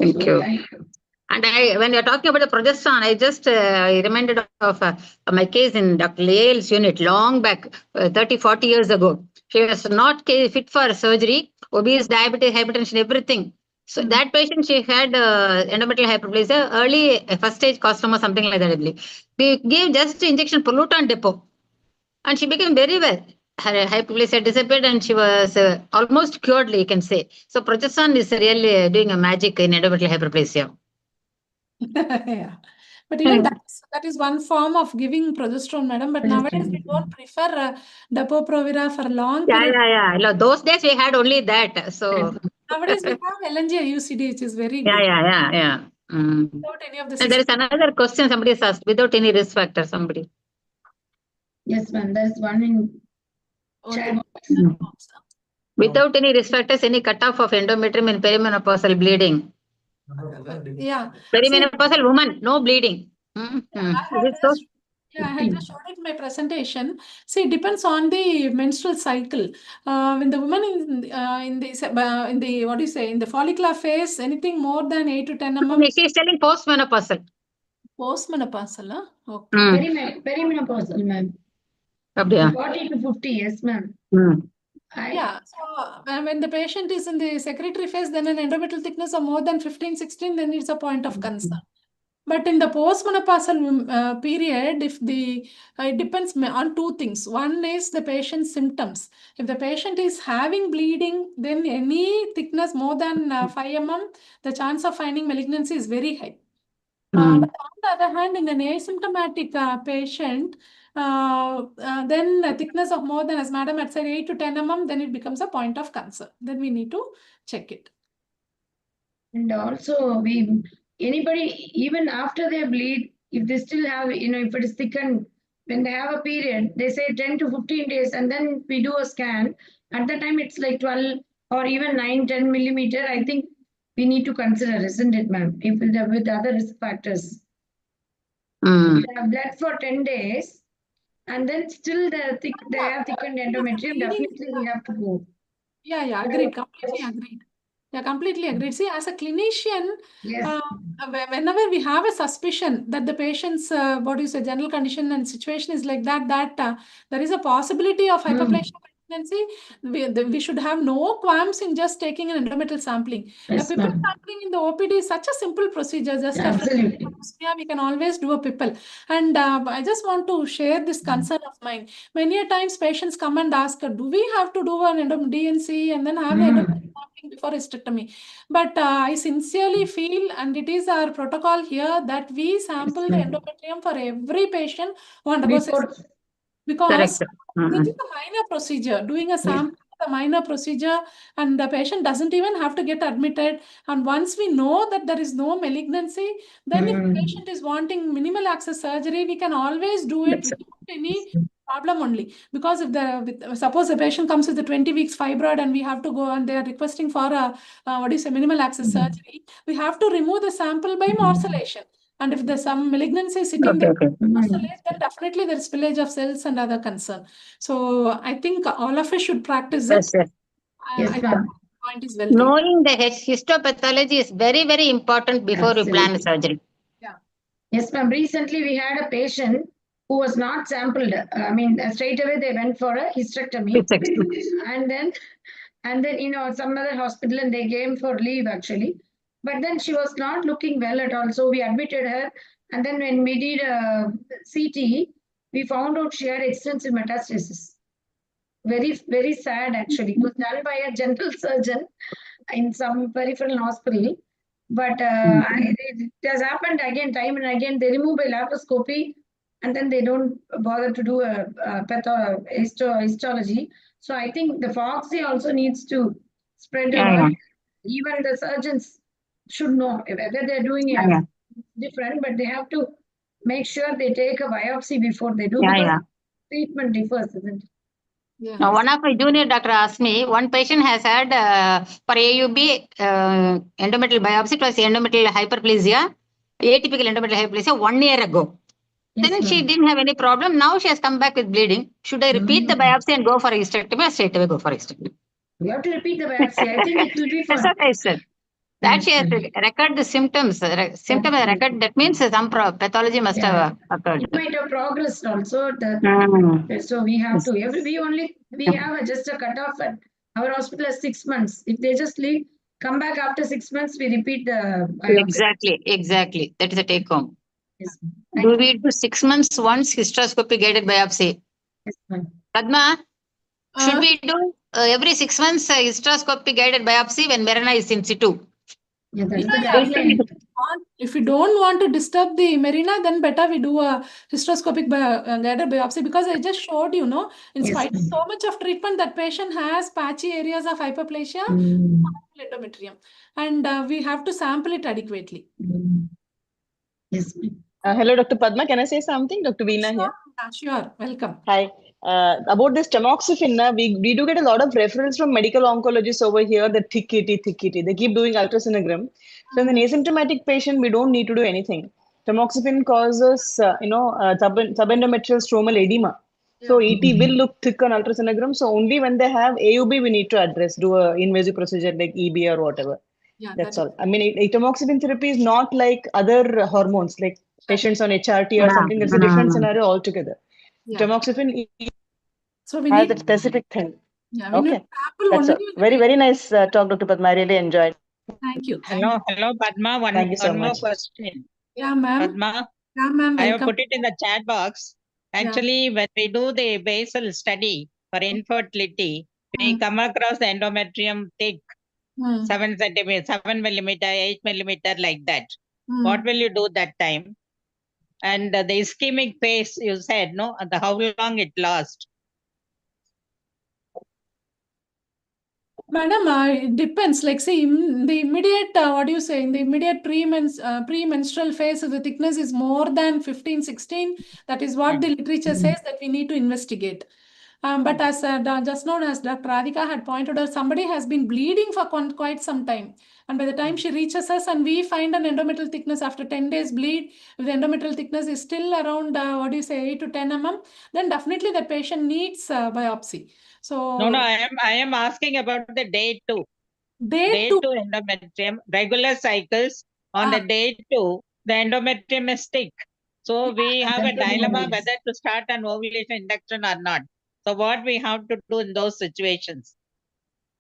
Thank you. And when you're talking about the progesterone, I just reminded of my case in Dr. Leal's unit long back, 30, 40 years ago. She was not fit for surgery, obese, diabetes, hypertension, everything. So that patient, she had endometrial hyperplasia, early first stage carcinoma, something like that, I believe. We gave just injection Proluton depot, and she became very well. Her hyperplasia disappeared and she was almost cured, you can say. So progesterone is really doing a magic in endometrial hyperplasia. Yeah. But even that is one form of giving progesterone, madam. But nowadays we don't prefer Depo-Provera for long period. Yeah. Those days we had only that. So nowadays we have LNG UCD, which is very good. Yeah. Without any of the And there is another question somebody has asked, without any risk factor, somebody. Yes, ma'am. There's one in chat. Without any risk factors, any cutoff of endometrium in perimenopausal bleeding. Yeah. Perimenopausal woman, no bleeding. I had just showed it in my presentation. See, it depends on the menstrual cycle. When the woman in the what do you say, in the follicular phase, anything more than 8 to 10 mm. She is telling postmenopausal. Postmenopausal, huh? Okay. Perimenopausal, ma'am. 40 to 50, yes, ma'am. Yeah, so when the patient is in the secretory phase, then an endometrial thickness of more than 15, 16, then it's a point of concern. But in the postmenopausal period, if it depends on two things. One is the patient's symptoms. If the patient is having bleeding, then any thickness more than 5 mm, the chance of finding malignancy is very high. But on the other hand, in an asymptomatic patient, then a thickness of more than, as madam had said, 8 to 10 mm, then it becomes a point of concern. Then we need to check it. And also, anybody, even after they bleed, if they still have, if it is thickened, when they have a period, they say 10 to 15 days, and then we do a scan. At that time, it's like 12 or even 9, 10 millimeter. I think we need to consider, isn't it, ma'am? If with other risk factors. If they have bled for 10 days, and then still they have thickened endometrium, definitely we have to go. Yeah, agreed. Completely agreed. Yeah, completely agreed. See, as a clinician, yes. Whenever we have a suspicion that the patient's general condition and situation is like that there is a possibility of hyperplasia pregnancy, we should have no qualms in just taking an endometrial sampling. Yes, a PIPPL sampling in the OPD is such a simple procedure. Just after we can always do a PIPPL. And I just want to share this concern of mine. Many a times patients come and ask, do we have to do an DNC and then have the endometrial sampling before hysterectomy? But I sincerely feel, and it is our protocol here, that we sample the endometrium for every patient who undergoes hysterectomy. Because this is a minor procedure. Doing a sample is a minor procedure, and the patient doesn't even have to get admitted. And once we know that there is no malignancy, then if the patient is wanting minimal access surgery, we can always do it without any problem only. Because if suppose the patient comes with a 20 weeks fibroid and we have to go and they are requesting for a minimal access surgery, we have to remove the sample by morcellation. And if there's some malignancy sitting Okay, there, okay. then definitely there's spillage of cells and other concern. So I think all of us should practice it. Yes, yes. I Yes, think ma'am. the point is well taken. Knowing the histopathology is very, very important before you plan a surgery. Yes, ma'am. Recently, we had a patient who was not sampled. I mean, straight away they went for a hysterectomy, and then some other hospital, and they came for leave actually. But then she was not looking well at all, so we admitted her. And then when we did a CT, we found out she had extensive metastasis. Very, very sad actually. It was done by a general surgeon in some peripheral hospital. But it has happened again, time and again. They remove by laparoscopy, and then they don't bother to do a histology. So I think the FOGSI also needs to spread the word. Even the surgeons should know whether they're doing it different, but they have to make sure they take a biopsy before they do, because treatment differs, isn't it? Now, one of my junior doctor asked me, one patient has had for AUB endometrial biopsy plus endometrial hyperplasia, atypical endometrial hyperplasia 1 year ago. Yes, Then she ma'am. didn't have any problem. Now she has come back with bleeding. Should I repeat the biopsy and go for hysterectomy or straight away go for hysterectomy? You have to repeat the biopsy. I think it will be That's fun. what I said. That she has to record the symptoms. Symptom record, that means some pathology must have occurred. It might have progressed also. So we have to. We have just a cutoff at our hospital is 6 months. If they just leave, come back after 6 months, we repeat the biopsy. Exactly. That is a take home. Yes. Do we do 6 months once hysteroscopy guided biopsy? Yes, ma'am. Padma, should we do every 6 months hysteroscopy guided biopsy when Mirena is in situ? Yeah, that's the guideline. If you don't want to disturb the Marina, then better we do a hysteroscopic guided biopsy, because I just showed you, in spite of so much of treatment, that patient has patchy areas of hyperplasia, endometrium, and we have to sample it adequately. Yes. Hello, Dr. Padma. Can I say something? Dr. Veena here. Sure. Welcome. Hi. About this tamoxifen, we do get a lot of referrals from medical oncologists over here, the thick kitty. They keep doing ultrasonogram. So in an asymptomatic patient, we don't need to do anything. Tamoxifen causes, subendometrial stromal edema. So ET will look thick on ultrasonogram. So only when they have AUB, we need to address, do a invasive procedure like EB or whatever. That's all. I mean, tamoxifen therapy is not like other hormones, like patients on HRT or something. It's a different scenario altogether. Tamoxifen has a specific thing. Okay. That's all. Very, very nice talk, Dr. Padma. I really enjoyed. Thank you. Hello, Padma. Thank you so one more much. question. Yeah, ma'am. Padma, Yeah, ma'am. I have put it in the chat box. Actually, when we do the basal study for infertility, we come across the endometrium thick, 7 centimeters, 7 millimeter, 8 millimeter, like that. What will you do that time? And the ischemic phase, you said, no? How long it lasts? Madam, it depends. Like, say, in the immediate, in the immediate premenstrual phase, if the thickness is more than 15, 16, that is what the literature says that we need to investigate. But as just now, as Dr. Radhika had pointed out, somebody has been bleeding for quite some time. And by the time she reaches us and we find an endometrial thickness after 10 days bleed, if the endometrial thickness is still around, 8 to 10 mm, then definitely the patient needs biopsy. So No, I am asking about the day 2. Day 2 endometrium, regular cycles. On the day 2, the endometrium is thick. So we have a dilemma whether to start an ovulation induction or not. So what we have to do in those situations?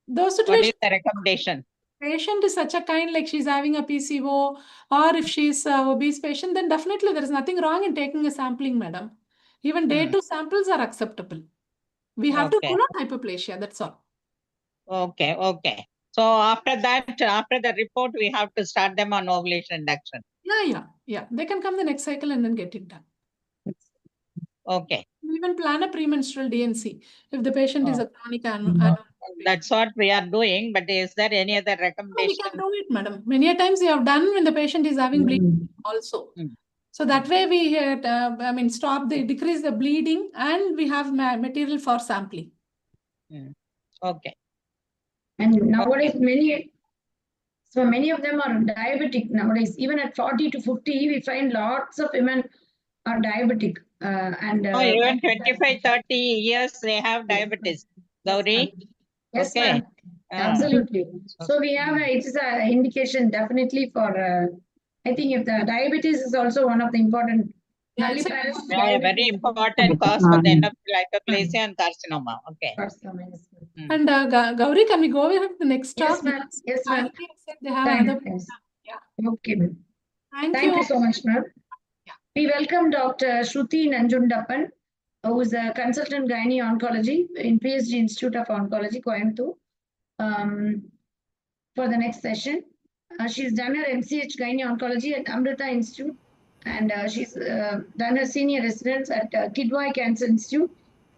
What is the recommendation? Patient is such a kind, like she's having a PCO, or if she's obese patient, then definitely there is nothing wrong in taking a sampling, madam. Even day 2 samples are acceptable. We have to rule out hyperplasia, that's all. Okay. So after that, after the report, we have to start them on ovulation induction. Yeah. They can come the next cycle and then get it done. Okay. We even plan a premenstrual DNC if the patient is a chronic That's what we are doing, but is there any other recommendation? We can do it, madam. Many a times we have done when the patient is having bleeding also. So that way we decrease the bleeding and we have material for sampling. Okay. And nowadays So many of them are diabetic nowadays. Even at 40 to 50, we find lots of women are diabetic. Even 25, 30 years, they have diabetes. Gauri? Yes, Okay. ma'am. Absolutely. So we have it is an indication definitely for. I think if the diabetes is also one of the important. Very important cause for the hyperplasia and carcinoma. Okay. And Gauri, can we go ahead with the next talk? Yes, ma'am. Yes, ma'am. They have another. Yeah. Okay, ma'am. Thank you so much, ma'am. We welcome Dr. Shruti Nanjundappan, who is a consultant gynae oncology in PhD Institute of Oncology, Coimbatore, for the next session. She's done her MCH gynae oncology at Amrita Institute, and she's done her senior residence at Kidwai Cancer Institute,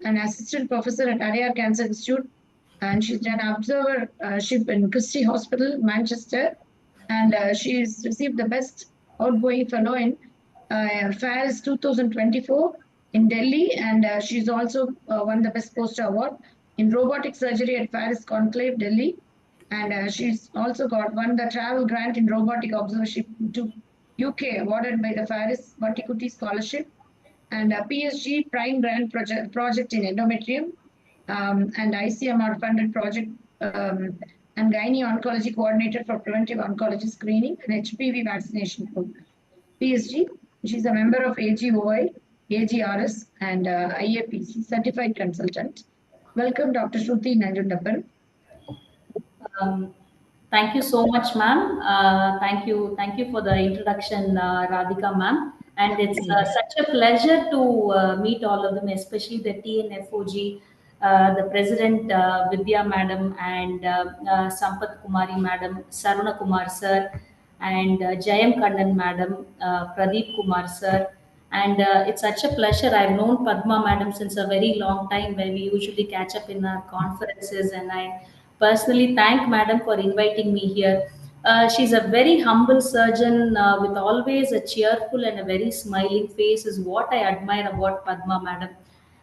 an assistant professor at Adyar Cancer Institute, and she's done observership in Christie Hospital, Manchester, and she's received the best outgoing fellow in FARS 2024 in Delhi, and she's also won the best poster award in robotic surgery at FARS Conclave, Delhi, and she's also won the travel grant in robotic observership to UK, awarded by the FARS Verticuti Scholarship, and a PSG Prime Grant project in endometrium, and ICMR funded project, and gynae oncology coordinator for preventive oncology screening and HPV vaccination program. PSG, she's a member of AGOI, AGRS, and IAPC, certified consultant. Welcome, Dr. Shruti Nanjundappan. Thank you so much, ma'am. Thank you for the introduction, Radhika, ma'am. And it's such a pleasure to meet all of them, especially the TNFOG, the President Vidya Madam, and Sampath Kumari Madam, Saruna Kumar Sir, and Jayam Kannan Madam, Pradeep Kumar Sir. And it's such a pleasure. I've known Padma Madam since a very long time, where we usually catch up in our conferences, and I personally thank Madam for inviting me here. She's a very humble surgeon with always a cheerful and a very smiling face, is what I admire about Padma Madam.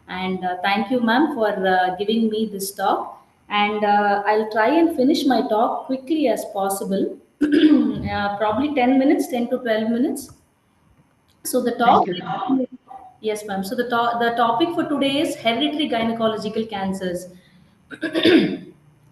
And thank you, ma'am, for giving me this talk. And I'll try and finish my talk quickly as possible. Probably 10 minutes, 10 to 12 minutes. So the talk, yes, ma'am. So the topic for today is hereditary gynecological cancers.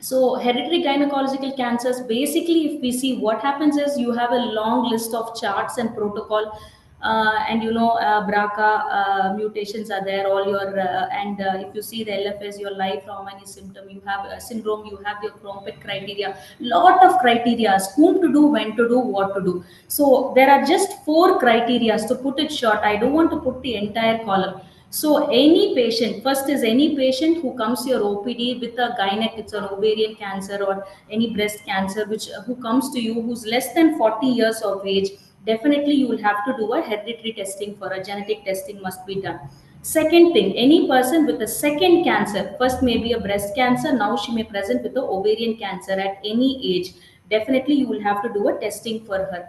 So hereditary gynecological cancers, basically, if we see what happens is you have a long list of charts and protocol, and BRCA mutations are there. All your and if you see the LFS, your life-Romani symptom, you have a syndrome, you have your Cronpet criteria, lot of criteria, whom to do, when to do, what to do. So there are just 4 criteria. To put it short, I don't want to put the entire column. So any patient, first is any patient who comes to your OPD with a gynec, it's an ovarian cancer or any breast cancer, who comes to you who's less than 40 years of age, definitely you will have to do a hereditary testing, for a genetic testing must be done. Second thing, any person with a second cancer, first may be a breast cancer, now she may present with the ovarian cancer at any age, definitely you will have to do a testing for her.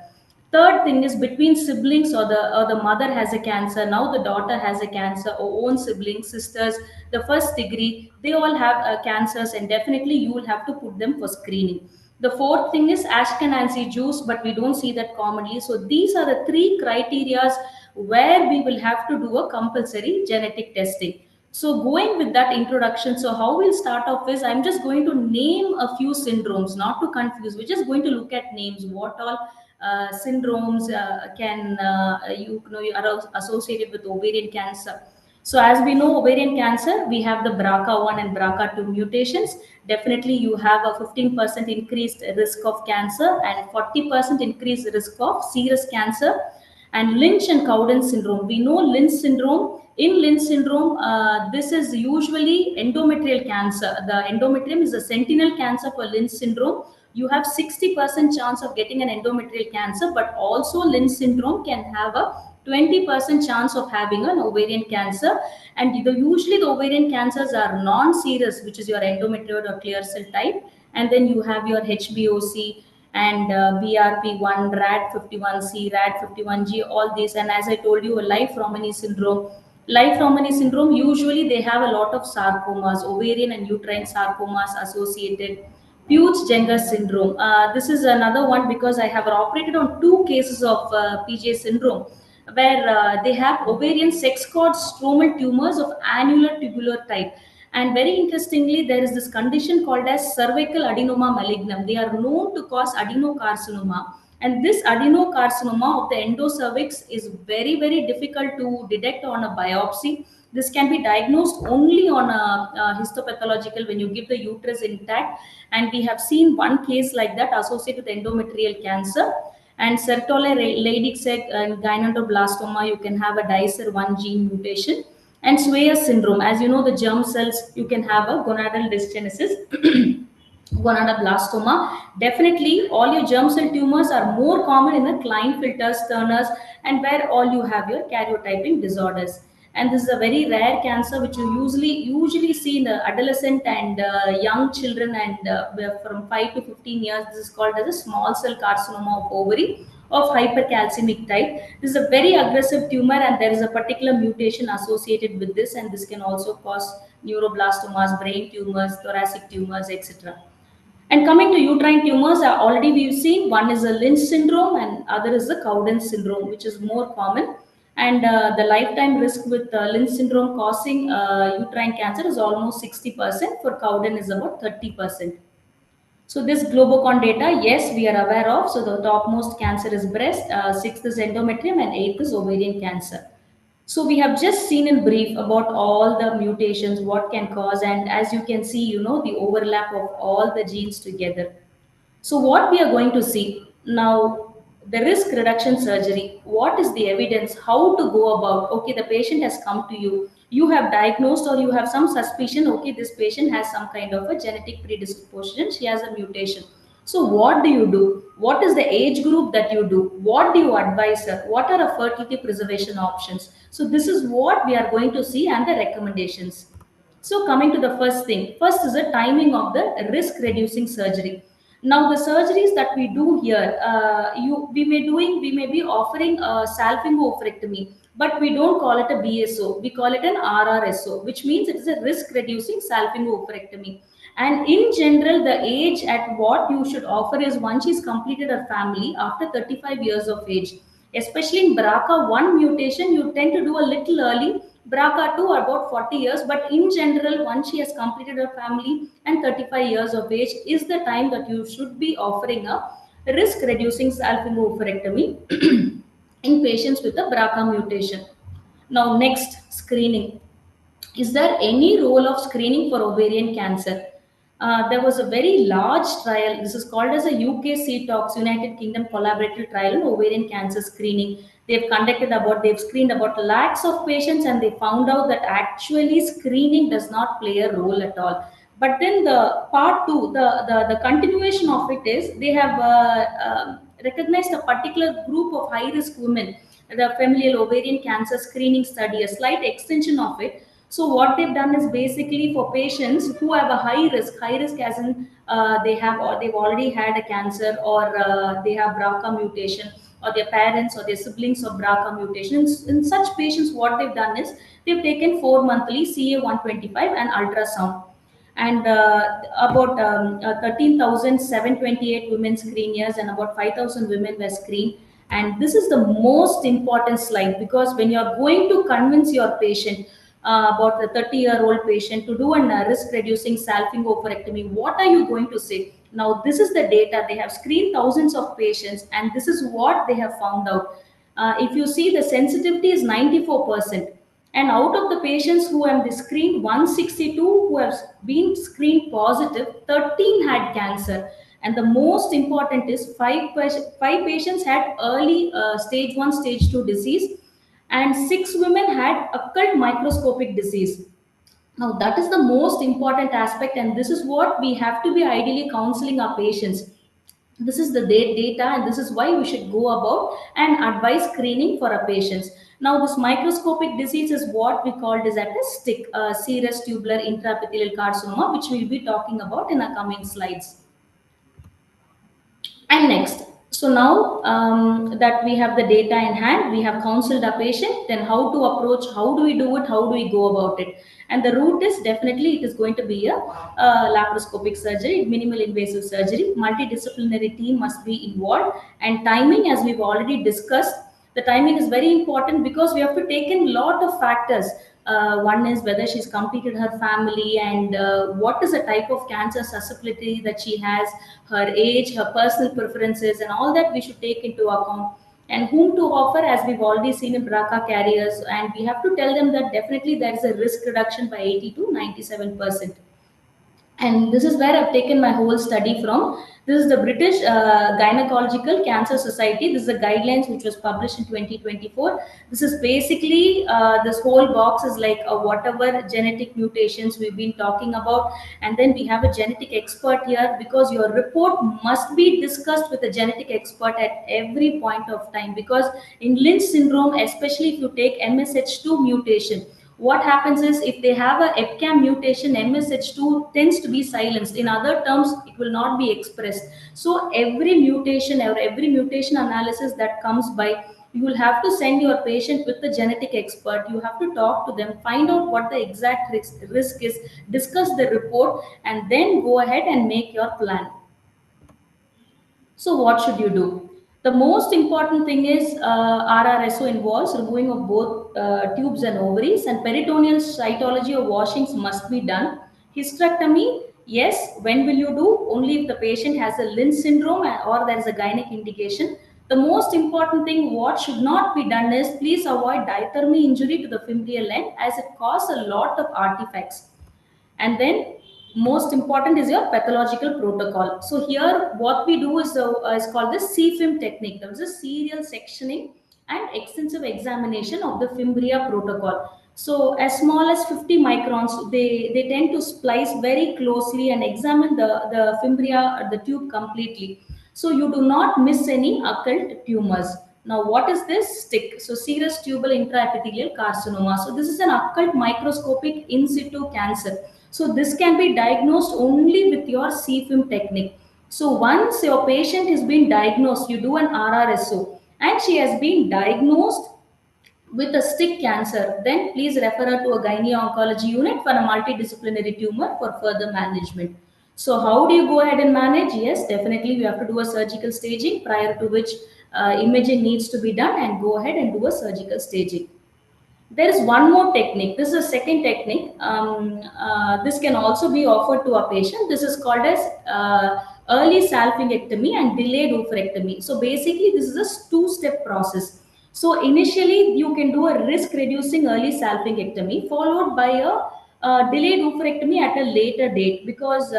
Third thing is between siblings, or the mother has a cancer, now the daughter has a cancer, or own siblings, sisters, the first degree, they all have cancers, and definitely you will have to put them for screening. The fourth thing is Ashkenazi Jews, but we don't see that commonly. So these are the 3 criterias where we will have to do a compulsory genetic testing. So going with that introduction, so how we'll start off is, I'm just going to name a few syndromes, not to confuse. We're just going to look at names, what all syndromes can you are associated with ovarian cancer. So as we know, ovarian cancer, we have the BRCA1 and BRCA2 mutations. Definitely you have a 15% increased risk of cancer and 40% increased risk of serous cancer. And Lynch and Cowden syndrome, we know Lynch syndrome. In Lynch syndrome, this is usually endometrial cancer. The endometrium is a sentinel cancer for Lynch syndrome. You have 60% chance of getting an endometrial cancer, but also Lynch syndrome can have a 20% chance of having an ovarian cancer. And usually the ovarian cancers are non-serous, which is your endometrioid or clear cell type. And then you have your HBOC and BRP1, RAD51C, RAD51G, all these. And as I told you, a life-Romani syndrome. Life-Romani syndrome, usually they have a lot of sarcomas, ovarian and uterine sarcomas associated. Peutz-Jeghers syndrome. This is another one because I have operated on 2 cases of PJ syndrome where they have ovarian sex cord stromal tumors of annular tubular type. And very interestingly, there is this condition called as cervical adenoma malignum. They are known to cause adenocarcinoma. And this adenocarcinoma of the endocervix is very, very difficult to detect on a biopsy. This can be diagnosed only on a histopathological when you give the uterus intact. And we have seen one case like that associated with endometrial cancer. And Sertoli Leydig and gynecoblastoma, you can have a DICER1 gene mutation. And Swayze syndrome, as you know, the germ cells, you can have a gonadal dysgenesis. Gonadoblastoma. Definitely, all your germ cell tumors are more common in the Klinefelter's, Turner's, and where all you have your karyotyping disorders. And this is a very rare cancer which you usually see in the adolescent and young children, and from 5 to 15 years. This is called as a small cell carcinoma of ovary of hypercalcemic type. This is a very aggressive tumor, and there is a particular mutation associated with this, and this can also cause neuroblastomas, brain tumors, thoracic tumors, etc. And coming to uterine tumors, already we've seen one is a Lynch syndrome and other is the Cowden syndrome, which is more common. And the lifetime risk with Lynch syndrome causing uterine cancer is almost 60%. For Cowden is about 30%. So this Globocon data, yes, we are aware of. So the topmost cancer is breast, 6th is endometrium, and 8th is ovarian cancer. So we have just seen in brief about all the mutations, what can cause, and as you can see, the overlap of all the genes together. So what we are going to see now, the risk reduction surgery, what is the evidence, how to go about, okay, the patient has come to you, you have diagnosed or you have some suspicion, okay, this patient has some kind of a genetic predisposition, she has a mutation. So what do you do? What is the age group that you do? What do you advise her? What are the fertility preservation options? So this is what we are going to see and the recommendations. So coming to the first thing, first is the timing of the risk reducing surgery. Now the surgeries that we do here, we may be offering a salpingo-oophorectomy, but we don't call it a BSO. We call it an RRSO, which means it is a risk reducing salpingo-oophorectomy. And in general, the age at what you should offer is once she's completed her family after 35 years of age. Especially in BRCA1 mutation, you tend to do a little early. BRCA2 about 40 years, but in general, once she has completed her family and 35 years of age is the time that you should be offering a risk-reducing salpingo-oophorectomy in patients with a BRCA mutation. Now, next, screening. Is there any role of screening for ovarian cancer? There was a very large trial. This is called as a UK CTOX, United Kingdom Collaborative Trial on Ovarian Cancer Screening. They've screened about lakhs of patients, and they found out that actually screening does not play a role at all. But then the part two, the continuation of it is they have recognized a particular group of high risk women, the familial ovarian cancer screening study, a slight extension of it. So what they've done is basically for patients who have a high risk as in they've already had a cancer, or they have BRCA mutation, or their parents or their siblings of BRCA mutations. In such patients, what they've done is they've taken 4 monthly CA125 and ultrasound. And about 13,728 women screen years and about 5,000 women were screened. And this is the most important slide, because when you're going to convince your patient about the 30-year-old patient to do a risk-reducing salpingo-oophorectomy, what are you going to say? Now, this is the data. They have screened thousands of patients, and this is what they have found out. If you see, the sensitivity is 94%. And out of the patients who have been screened, 162 who have been screened positive, 13 had cancer. And the most important is five patients had early stage 1, stage 2 disease, and 6 women had occult microscopic disease. Now, that is the most important aspect, and this is what we have to be ideally counseling our patients. This is the data, and this is why we should go about and advise screening for our patients. Now, this microscopic disease is what we called as a STIC, serous tubular intraepithelial carcinoma, which we'll be talking about in our coming slides. And next, so now that we have the data in hand, we have counseled our patient, then how to approach, how do we do it, how do we go about it? And the route is definitely it is going to be a laparoscopic surgery, minimal invasive surgery. Multidisciplinary team must be involved, and timing, as we've already discussed, the timing is very important because we have to take in lot of factors. One is whether she's completed her family, and what is the type of cancer susceptibility that she has, her age, her personal preferences, and all that we should take into account. And whom to offer, as we've already seen in BRCA carriers, and we have to tell them that definitely there is a risk reduction by 80 to 97%. And this is where I've taken my whole study from. This is the British Gynecological Cancer Society. This is the guidelines which was published in 2024. This is basically, this whole box is like whatever genetic mutations we've been talking about. And then we have a genetic expert here, because your report must be discussed with a genetic expert at every point of time. Because in Lynch syndrome, especially if you take MSH2 mutation, what happens is, if they have a EpCAM mutation, MSH2 tends to be silenced. In other terms, it will not be expressed. So every mutation or every mutation analysis that comes by, you will have to send your patient with the genetic expert. You have to talk to them, find out what the exact risk is, discuss the report, and then go ahead and make your plan. So what should you do? The most important thing is RRSO involves removing of both tubes and ovaries, and peritoneal cytology or washings must be done. Hysterectomy, yes. When will you do? Only if the patient has a Lynch syndrome or there is a gynec indication. The most important thing what should not be done is, please avoid diathermy injury to the fimbrial end, as it causes a lot of artifacts. And then most important is your pathological protocol. So here what we do is called the CFIM technique. That is a serial sectioning and extensive examination of the fimbria protocol. So as small as 50 microns, they tend to splice very closely and examine the fimbria or the tube completely. So you do not miss any occult tumors. Now, what is this stick? So serous tubal intraepithelial carcinoma. So this is an occult microscopic in situ cancer. So this can be diagnosed only with your CFIM technique. So once your patient has been diagnosed, you do an RRSO, and she has been diagnosed with a stick cancer, then please refer her to a gynae oncology unit for a multidisciplinary tumor for further management. So how do you go ahead and manage? Yes, definitely we have to do a surgical staging, prior to which imaging needs to be done, and go ahead and do a surgical staging. There is one more technique. This is a second technique. This can also be offered to a patient. This is called as early salpingectomy and delayed oophorectomy. So basically, this is a two-step process. So initially, you can do a risk-reducing early salpingectomy, followed by a delayed oophorectomy at a later date, because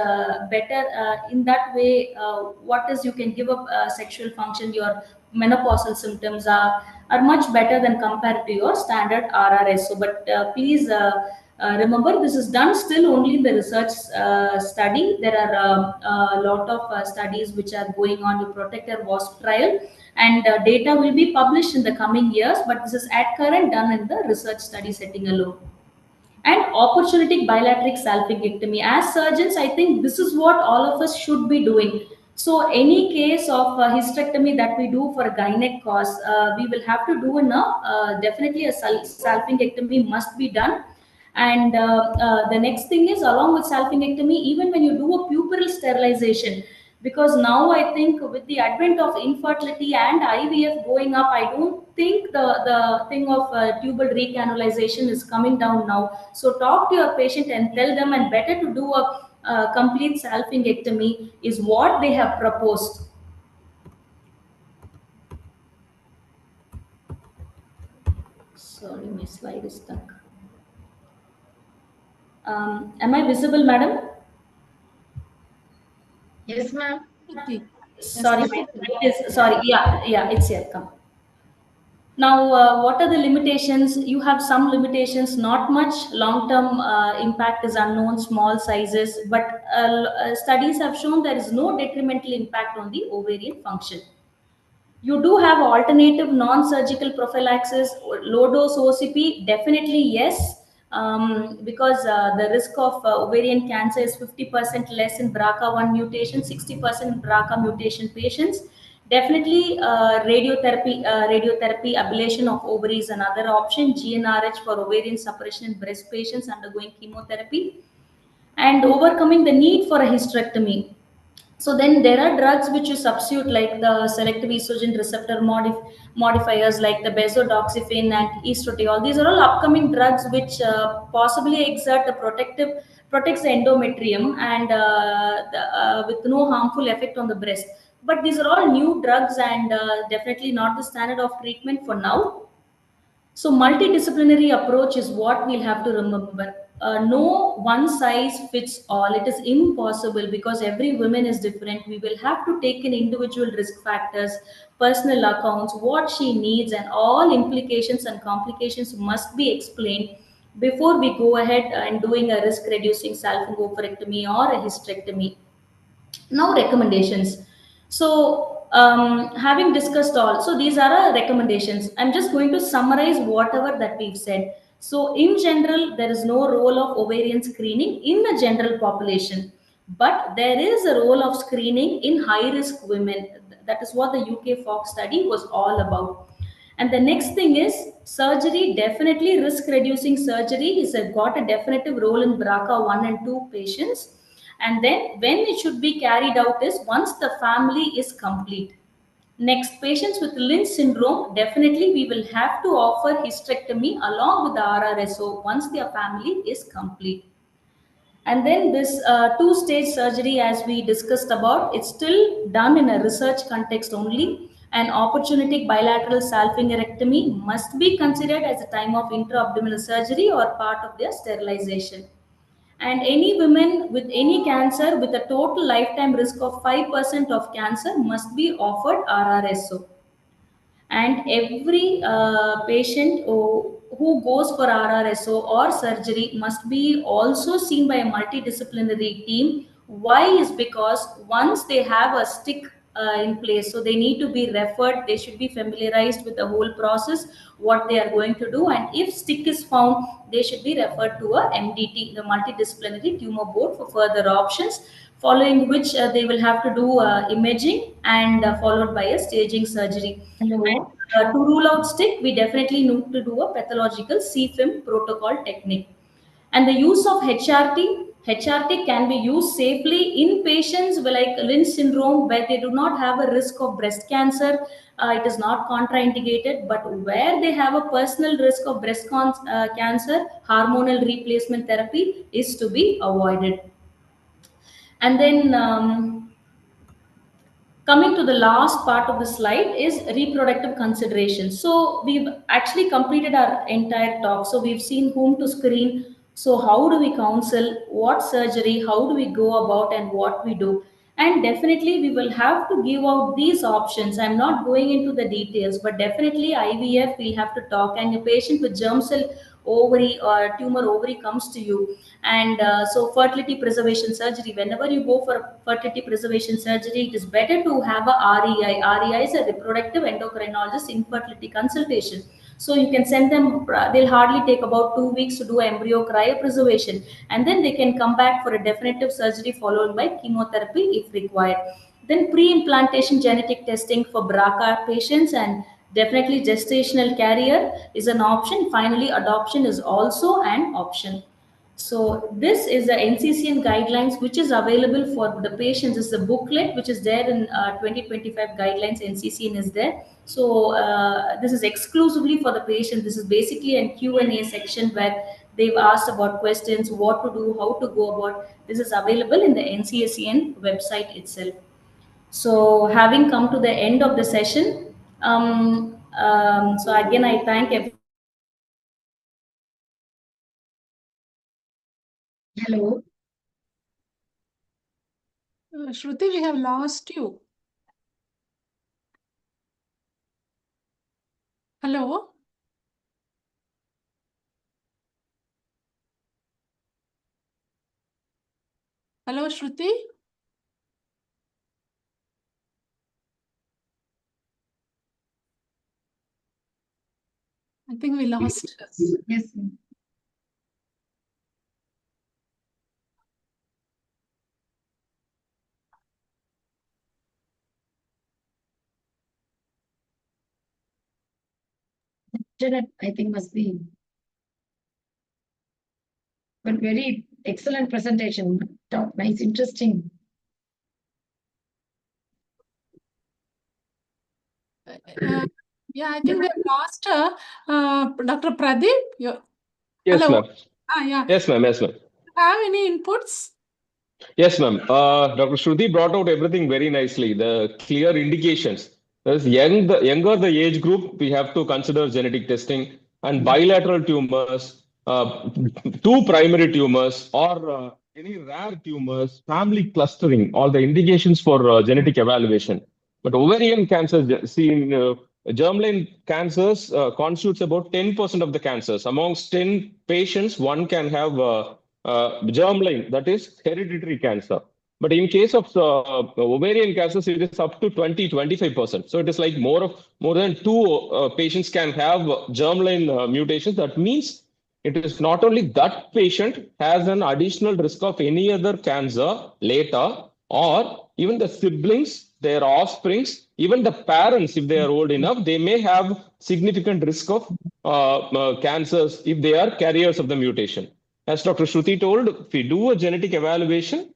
better in that way, what is, you can give up sexual function, your menopausal symptoms are much better than compared to your standard RRSO. But please remember, this is done still only in the research study. There are a lot of studies which are going on with Protector WASP trial, and data will be published in the coming years, but this is at current done in the research study setting alone. And opportunistic bilateral salpingectomy. As surgeons, I think this is what all of us should be doing. So any case of hysterectomy that we do for a gynec cause, we will have to do definitely a salpingectomy must be done. And the next thing is, along with salpingectomy, even when you do a puerperal sterilization, because now I think with the advent of infertility and IVF going up, I don't think the thing of tubal recanalization is coming down now. So talk to your patient and tell them, and better to do a complete salpingectomy is what they have proposed. Sorry, my slide is stuck. Am I visible, madam? Yes, ma'am. Sorry, sorry. Yeah, it's here. Come. Now, what are the limitations? You have some limitations, not much. Long-term impact is unknown, small sizes, but studies have shown there is no detrimental impact on the ovarian function. You do have alternative non-surgical prophylaxis, low dose OCP, definitely yes, because the risk of ovarian cancer is 50% less in BRCA1 mutation, 60% in BRCA mutation patients. Definitely, radiotherapy, ablation of ovaries, another option. GnRH for ovarian suppression in breast patients undergoing chemotherapy, and overcoming the need for a hysterectomy. So then there are drugs which you substitute, like the selective estrogen receptor modifiers like the bezodoxifene and estradiol. These are all upcoming drugs which possibly exert the protects the endometrium and with no harmful effect on the breast. But these are all new drugs and definitely not the standard of treatment for now. So multidisciplinary approach is what we'll have to remember. No one size fits all. It is impossible because every woman is different. We will have to take in individual risk factors, personal accounts, what she needs, and all implications and complications must be explained before we go ahead and doing a risk reducing salpingo-oophorectomy or a hysterectomy. Now recommendations. So having discussed all, so these are our recommendations. I'm just going to summarize whatever that we've said. So in general, there is no role of ovarian screening in the general population, but there is a role of screening in high risk women. That is what the UK FOG study was all about. And the next thing is surgery. Definitely risk reducing surgery is got a definitive role in BRCA 1 and 2 patients. And then when it should be carried out is once the family is complete. Next, patients with Lynch syndrome, definitely we will have to offer hysterectomy along with the RRSO once their family is complete. And then this two-stage surgery, as we discussed about, it's still done in a research context only. An opportunistic bilateral salpingorectomy must be considered as a time of intra-abdominal surgery or part of their sterilization. And any women with any cancer with a total lifetime risk of 5% of cancer must be offered RRSO. And every patient who goes for RRSO or surgery must be also seen by a multidisciplinary team. Why is because once they have a stick in place, so they need to be referred, they should be familiarized with the whole process, what they are going to do, and if stick is found, they should be referred to a MDT, the multidisciplinary tumor board, for further options, following which they will have to do imaging and followed by a staging surgery. Hello. And to rule out stick, we definitely need to do a pathological CFIM protocol technique. And the use of HRT can be used safely in patients with like Lynch syndrome where they do not have a risk of breast cancer. It is not contraindicated, but where they have a personal risk of cancer, hormonal replacement therapy is to be avoided. And then coming to the last part of the slide is reproductive considerations. So we've actually completed our entire talk. So we've seen whom to screen. So how do we counsel, what surgery, how do we go about, and what we do. And definitely we will have to give out these options. I'm not going into the details, but definitely IVF we'll have to talk. And a patient with germ cell ovary or tumor ovary comes to you, and so fertility preservation surgery, whenever you go for fertility preservation surgery, it is better to have a REI is a reproductive endocrinologist infertility consultation. So you can send them, they'll hardly take about 2 weeks to do embryo cryopreservation, and then they can come back for a definitive surgery followed by chemotherapy if required. Then pre-implantation genetic testing for BRCA patients, and definitely gestational carrier is an option. Finally, adoption is also an option. So this is the NCCN guidelines which is available for the patients. This is a booklet which is there in 2025 guidelines. NCCN is there. So this is exclusively for the patient. This is basically a Q&A section where they've asked about questions, what to do, how to go about. This is available in the NCCN website itself. So having come to the end of the session, so again I thank everyone. Hello. Shruti, we have lost you. Hello? Hello, Shruti? I think we lost. Yes. Internet, I think, must be. But very excellent presentation. Top, nice, interesting. Yeah, I think we have lost Dr. Pradeep. Yes, Hello. ma'am. Yeah. Yes, ma'am. Yes, ma'am. Have any inputs? Yes, ma'am. Dr. Shruti brought out everything very nicely. The clear indications. As the younger the age group, we have to consider genetic testing and bilateral tumors, two primary tumors, or any rare tumors, family clustering, all the indications for genetic evaluation. But ovarian cancer, see, germline cancers constitutes about 10% of the cancers. Amongst 10 patients, one can have germline, that is hereditary cancer. But in case of ovarian cancers, it is up to 20-25%. So it is like more than two patients can have germline mutations. That means it is not only that patient has an additional risk of any other cancer later, or even the siblings, their offsprings, even the parents, if they are old enough, they may have significant risk of cancers if they are carriers of the mutation. As Dr. Shruti told, if we do a genetic evaluation,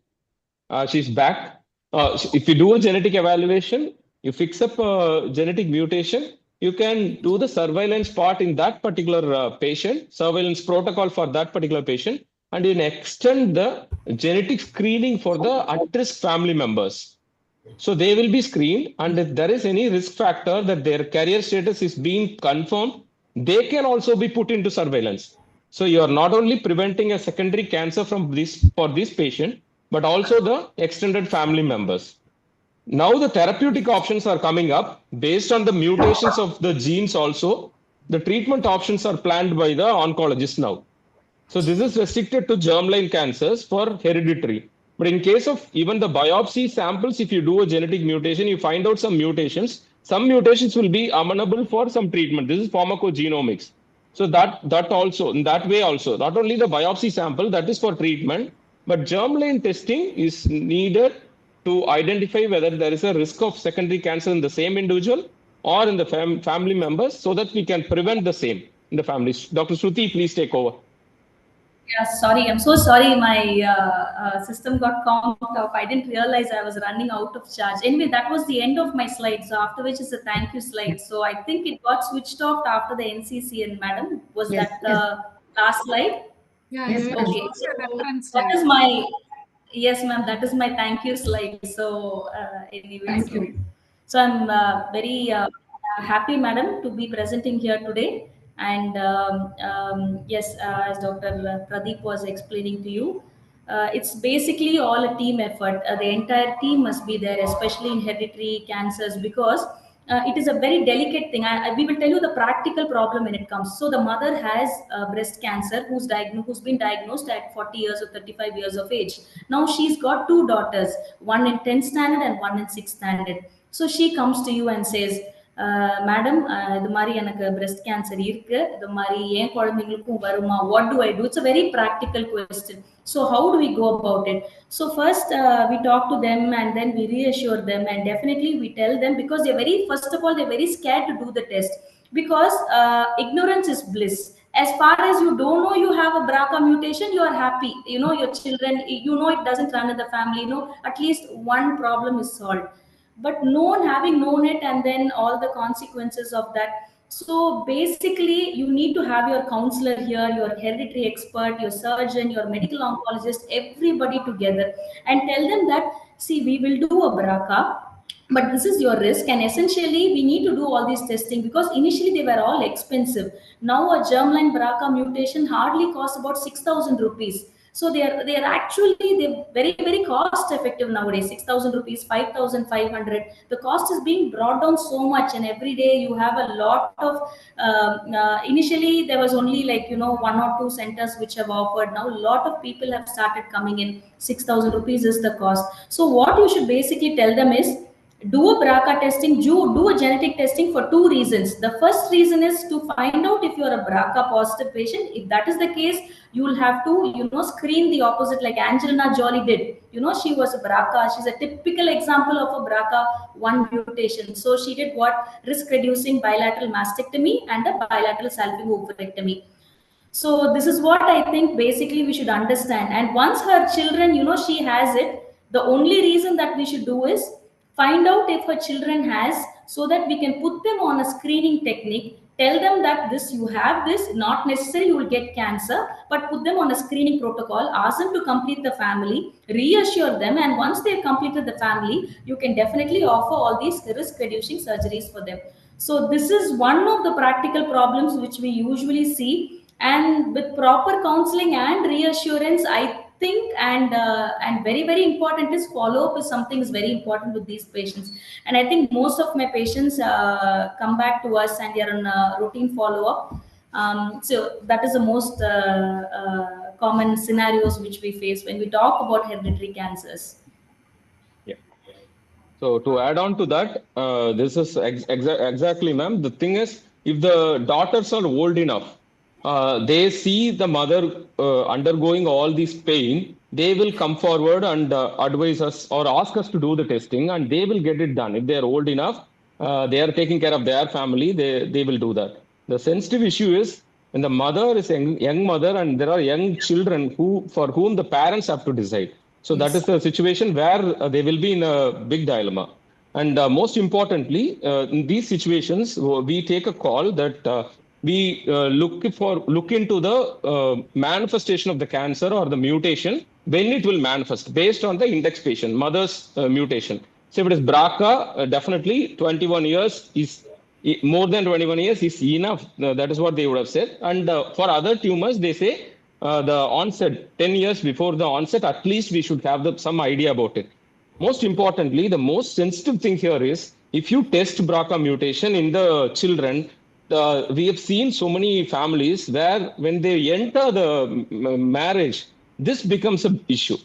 she's back. If you do a genetic evaluation, you fix up a genetic mutation, you can do the surveillance part in that particular patient, surveillance protocol for that particular patient, and you extend the genetic screening for the at-risk family members. So they will be screened, and if there is any risk factor that their carrier status is being confirmed, they can also be put into surveillance. So you are not only preventing a secondary cancer from for this patient, but also the extended family members. Now the therapeutic options are coming up based on the mutations of the genes also. The treatment options are planned by the oncologist now. So this is restricted to germline cancers for hereditary. But in case of even the biopsy samples, if you do a genetic mutation, you find out some mutations will be amenable for some treatment. This is pharmacogenomics. So that also, in that way also, not only the biopsy sample, that is for treatment, but germline testing is needed to identify whether there is a risk of secondary cancer in the same individual or in the family members, so that we can prevent the same in the families. Dr. Shruti, please take over. Yeah, sorry. I'm so sorry. My system got conked off. I didn't realize I was running out of charge. Anyway, that was the end of my slide. So after which is a thank you slide. So I think it got switched off after the NCCN, madam. Was that the last slide? Yeah, Yes, you Okay. showed a reference That slide. is my, yes, ma'am. That is my thank you slide. So anyway, Thank you. so I'm very happy, madam, to be presenting here today. And yes, as Dr. Pradeep was explaining to you, it's basically all a team effort. The entire team must be there, especially in hereditary cancers, because it is a very delicate thing. We will tell you the practical problem when it comes. So the mother has breast cancer, who's been diagnosed at 40 years or 35 years of age. Now she's got two daughters, one in 10th standard and one in 6th standard. So she comes to you and says, madam இது மாதிரி எனக்கு breast cancer இருக்கு, இது மாதிரி ஏன் குழந்தைங்களுக்கும் வருமா, what do I do? It's a very practical question. So how do we go about it? So first we talk to them and then we reassure them, and definitely we tell them, because first of all they're very scared to do the test, because ignorance is bliss. As far as you don't know you have a BRCA mutation, you are happy, your children, it doesn't run in the family, at least one problem is solved. But having known it, and then all the consequences of that. So basically you need to have your counselor here, your hereditary expert, your surgeon, your medical oncologist, everybody together, and tell them that, see, we will do a BRCA, but this is your risk, and essentially we need to do all these testing, because initially they were all expensive. Now a germline BRCA mutation hardly costs about 6,000 rupees. So they're actually, they're very, very cost effective nowadays. 6,000 rupees, 5,500. The cost is being brought down so much, and every day you have a lot of initially there was only like one or two centers which have offered. Now a lot of people have started coming in. 6,000 rupees is the cost. So what you should basically tell them is, do a BRCA testing, do a genetic testing for two reasons. The first reason is to find out if you're a BRCA positive patient. If that is the case, you will have to, screen the opposite, like Angelina Jolie did. She was a BRCA. She's a typical example of a BRCA1 mutation. So she did what? Risk-reducing bilateral mastectomy and a bilateral salpingo-oophorectomy. So this is what I think basically we should understand. And once her children, she has it, the only reason that we should do is find out if her children has, so that we can put them on a screening technique, tell them that this, you have this, not necessarily you will get cancer, but put them on a screening protocol, ask them to complete the family, reassure them, and once they've completed the family, you can definitely offer all these risk reducing surgeries for them. So this is one of the practical problems which we usually see, and with proper counseling and reassurance, I think, and very very important is follow up is something is very important with these patients. And I think most of my patients come back to us and they are on a routine follow up. So that is the most common scenarios which we face when we talk about hereditary cancers. Yeah. So to add on to that, this is exactly, ma'am. The thing is, if the daughters are old enough, they see the mother undergoing all this pain, they will come forward and advise us or ask us to do the testing, and they will get it done. If they are old enough, they are taking care of their family, they will do that. The sensitive issue is when the mother is a young mother and there are young children for whom the parents have to decide. So that is the situation where they will be in a big dilemma. And most importantly, in these situations, we take a call that we look into the manifestation of the cancer or the mutation when it will manifest based on the index patient, mother's mutation. So if it is BRCA, definitely 21 years is more than 21 years is enough. That is what they would have said. And for other tumors, they say the onset, 10 years before the onset, at least we should have some idea about it. Most importantly, the most sensitive thing here is if you test BRCA mutation in the children, we have seen so many families where when they enter the marriage, this becomes an issue.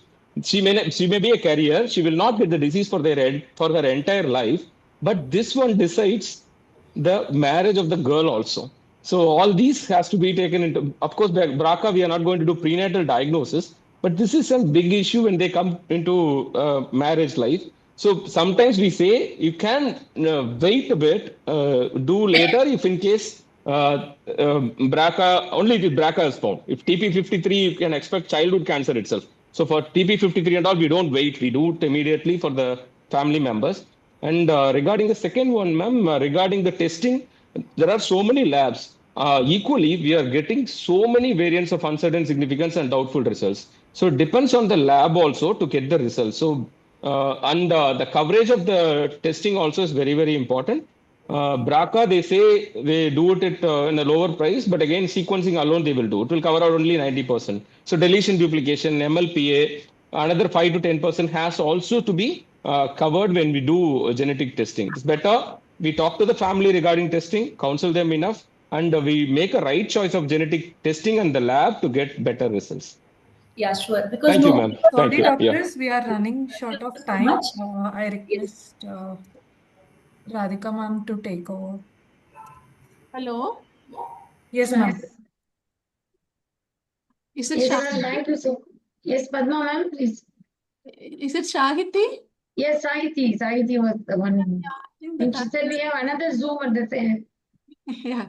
She may be a carrier. She will not get the disease for her entire life. But this one decides the marriage of the girl also. So all these has to be taken into, of course, BRCA, we are not going to do prenatal diagnosis, but this is a big issue when they come into marriage life. So sometimes we say you can wait a bit, do later if in case BRCA, only if BRCA is found. If TP53, you can expect childhood cancer itself. So for TP53 and all, we don't wait. We do it immediately for the family members. And regarding the second one, ma'am, regarding the testing, there are so many labs. Equally, we are getting so many variants of uncertain significance and doubtful results. So it depends on the lab also to get the results. So and the coverage of the testing also is very, very important. BRCA, they say they do it at in a lower price, but again, sequencing alone they will do. It will cover out only 90%. So deletion duplication, MLPA, another 5 to 10% has also to be covered when we do genetic testing. It's better we talk to the family regarding testing, counsel them enough, and we make a right choice of genetic testing and the lab to get better results. Yeah, sure. Because Thank you, ma'am. Thank Sorry, you. doctors, we are running short of time. Much. I request Radhika ma'am to take over. Hello. Yes, ma'am. Is it Yes, Shahiti? thank you so. Yes, Padma ma'am, please. Is it Shahiti? Yes, Sahiti. Sahiti was the one. I think And the she time said we have another Zoom at the same. yeah.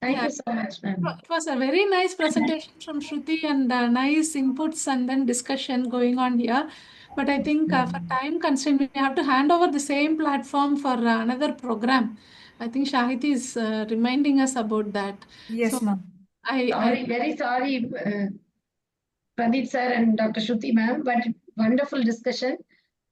Thank Yeah. you so much, ma'am. It was a very nice presentation from Shruti and nice inputs and then discussion going on here. But I think for time constraint, we have to hand over the same platform for another program. I think Shahiti is reminding us about that. Yes, So ma'am. Very sorry, Pradeep sir and Dr. Shruti ma'am, but wonderful discussion.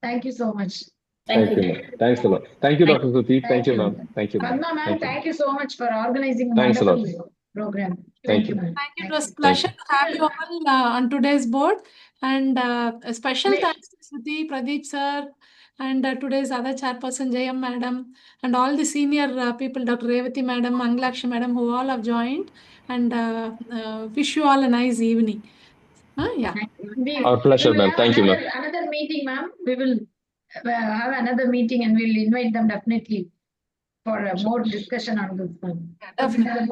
Thank you so much. Thank you, ma'am. Thanks a lot. Thank you, Dr. Suthi. Thank you, ma'am. Thank you, ma'am. Padma ma'am, thank you so much for organizing a Thanks a lot. wonderful program. Thank you. ma'am. thank you. It was a pleasure to have you all on today's board. And a special thanks to Shruti, Pradeep sir, and today's other chairperson, Jayam madam, and all the senior people, Dr. Revati madam, Anglakshi madam, who all have joined. And wish you all a nice evening. Yeah. Our pleasure, ma'am. Thank you, ma'am. Another meeting, ma'am. We will have another meeting and we'll invite them definitely for more discussion on this one. Definitely. The most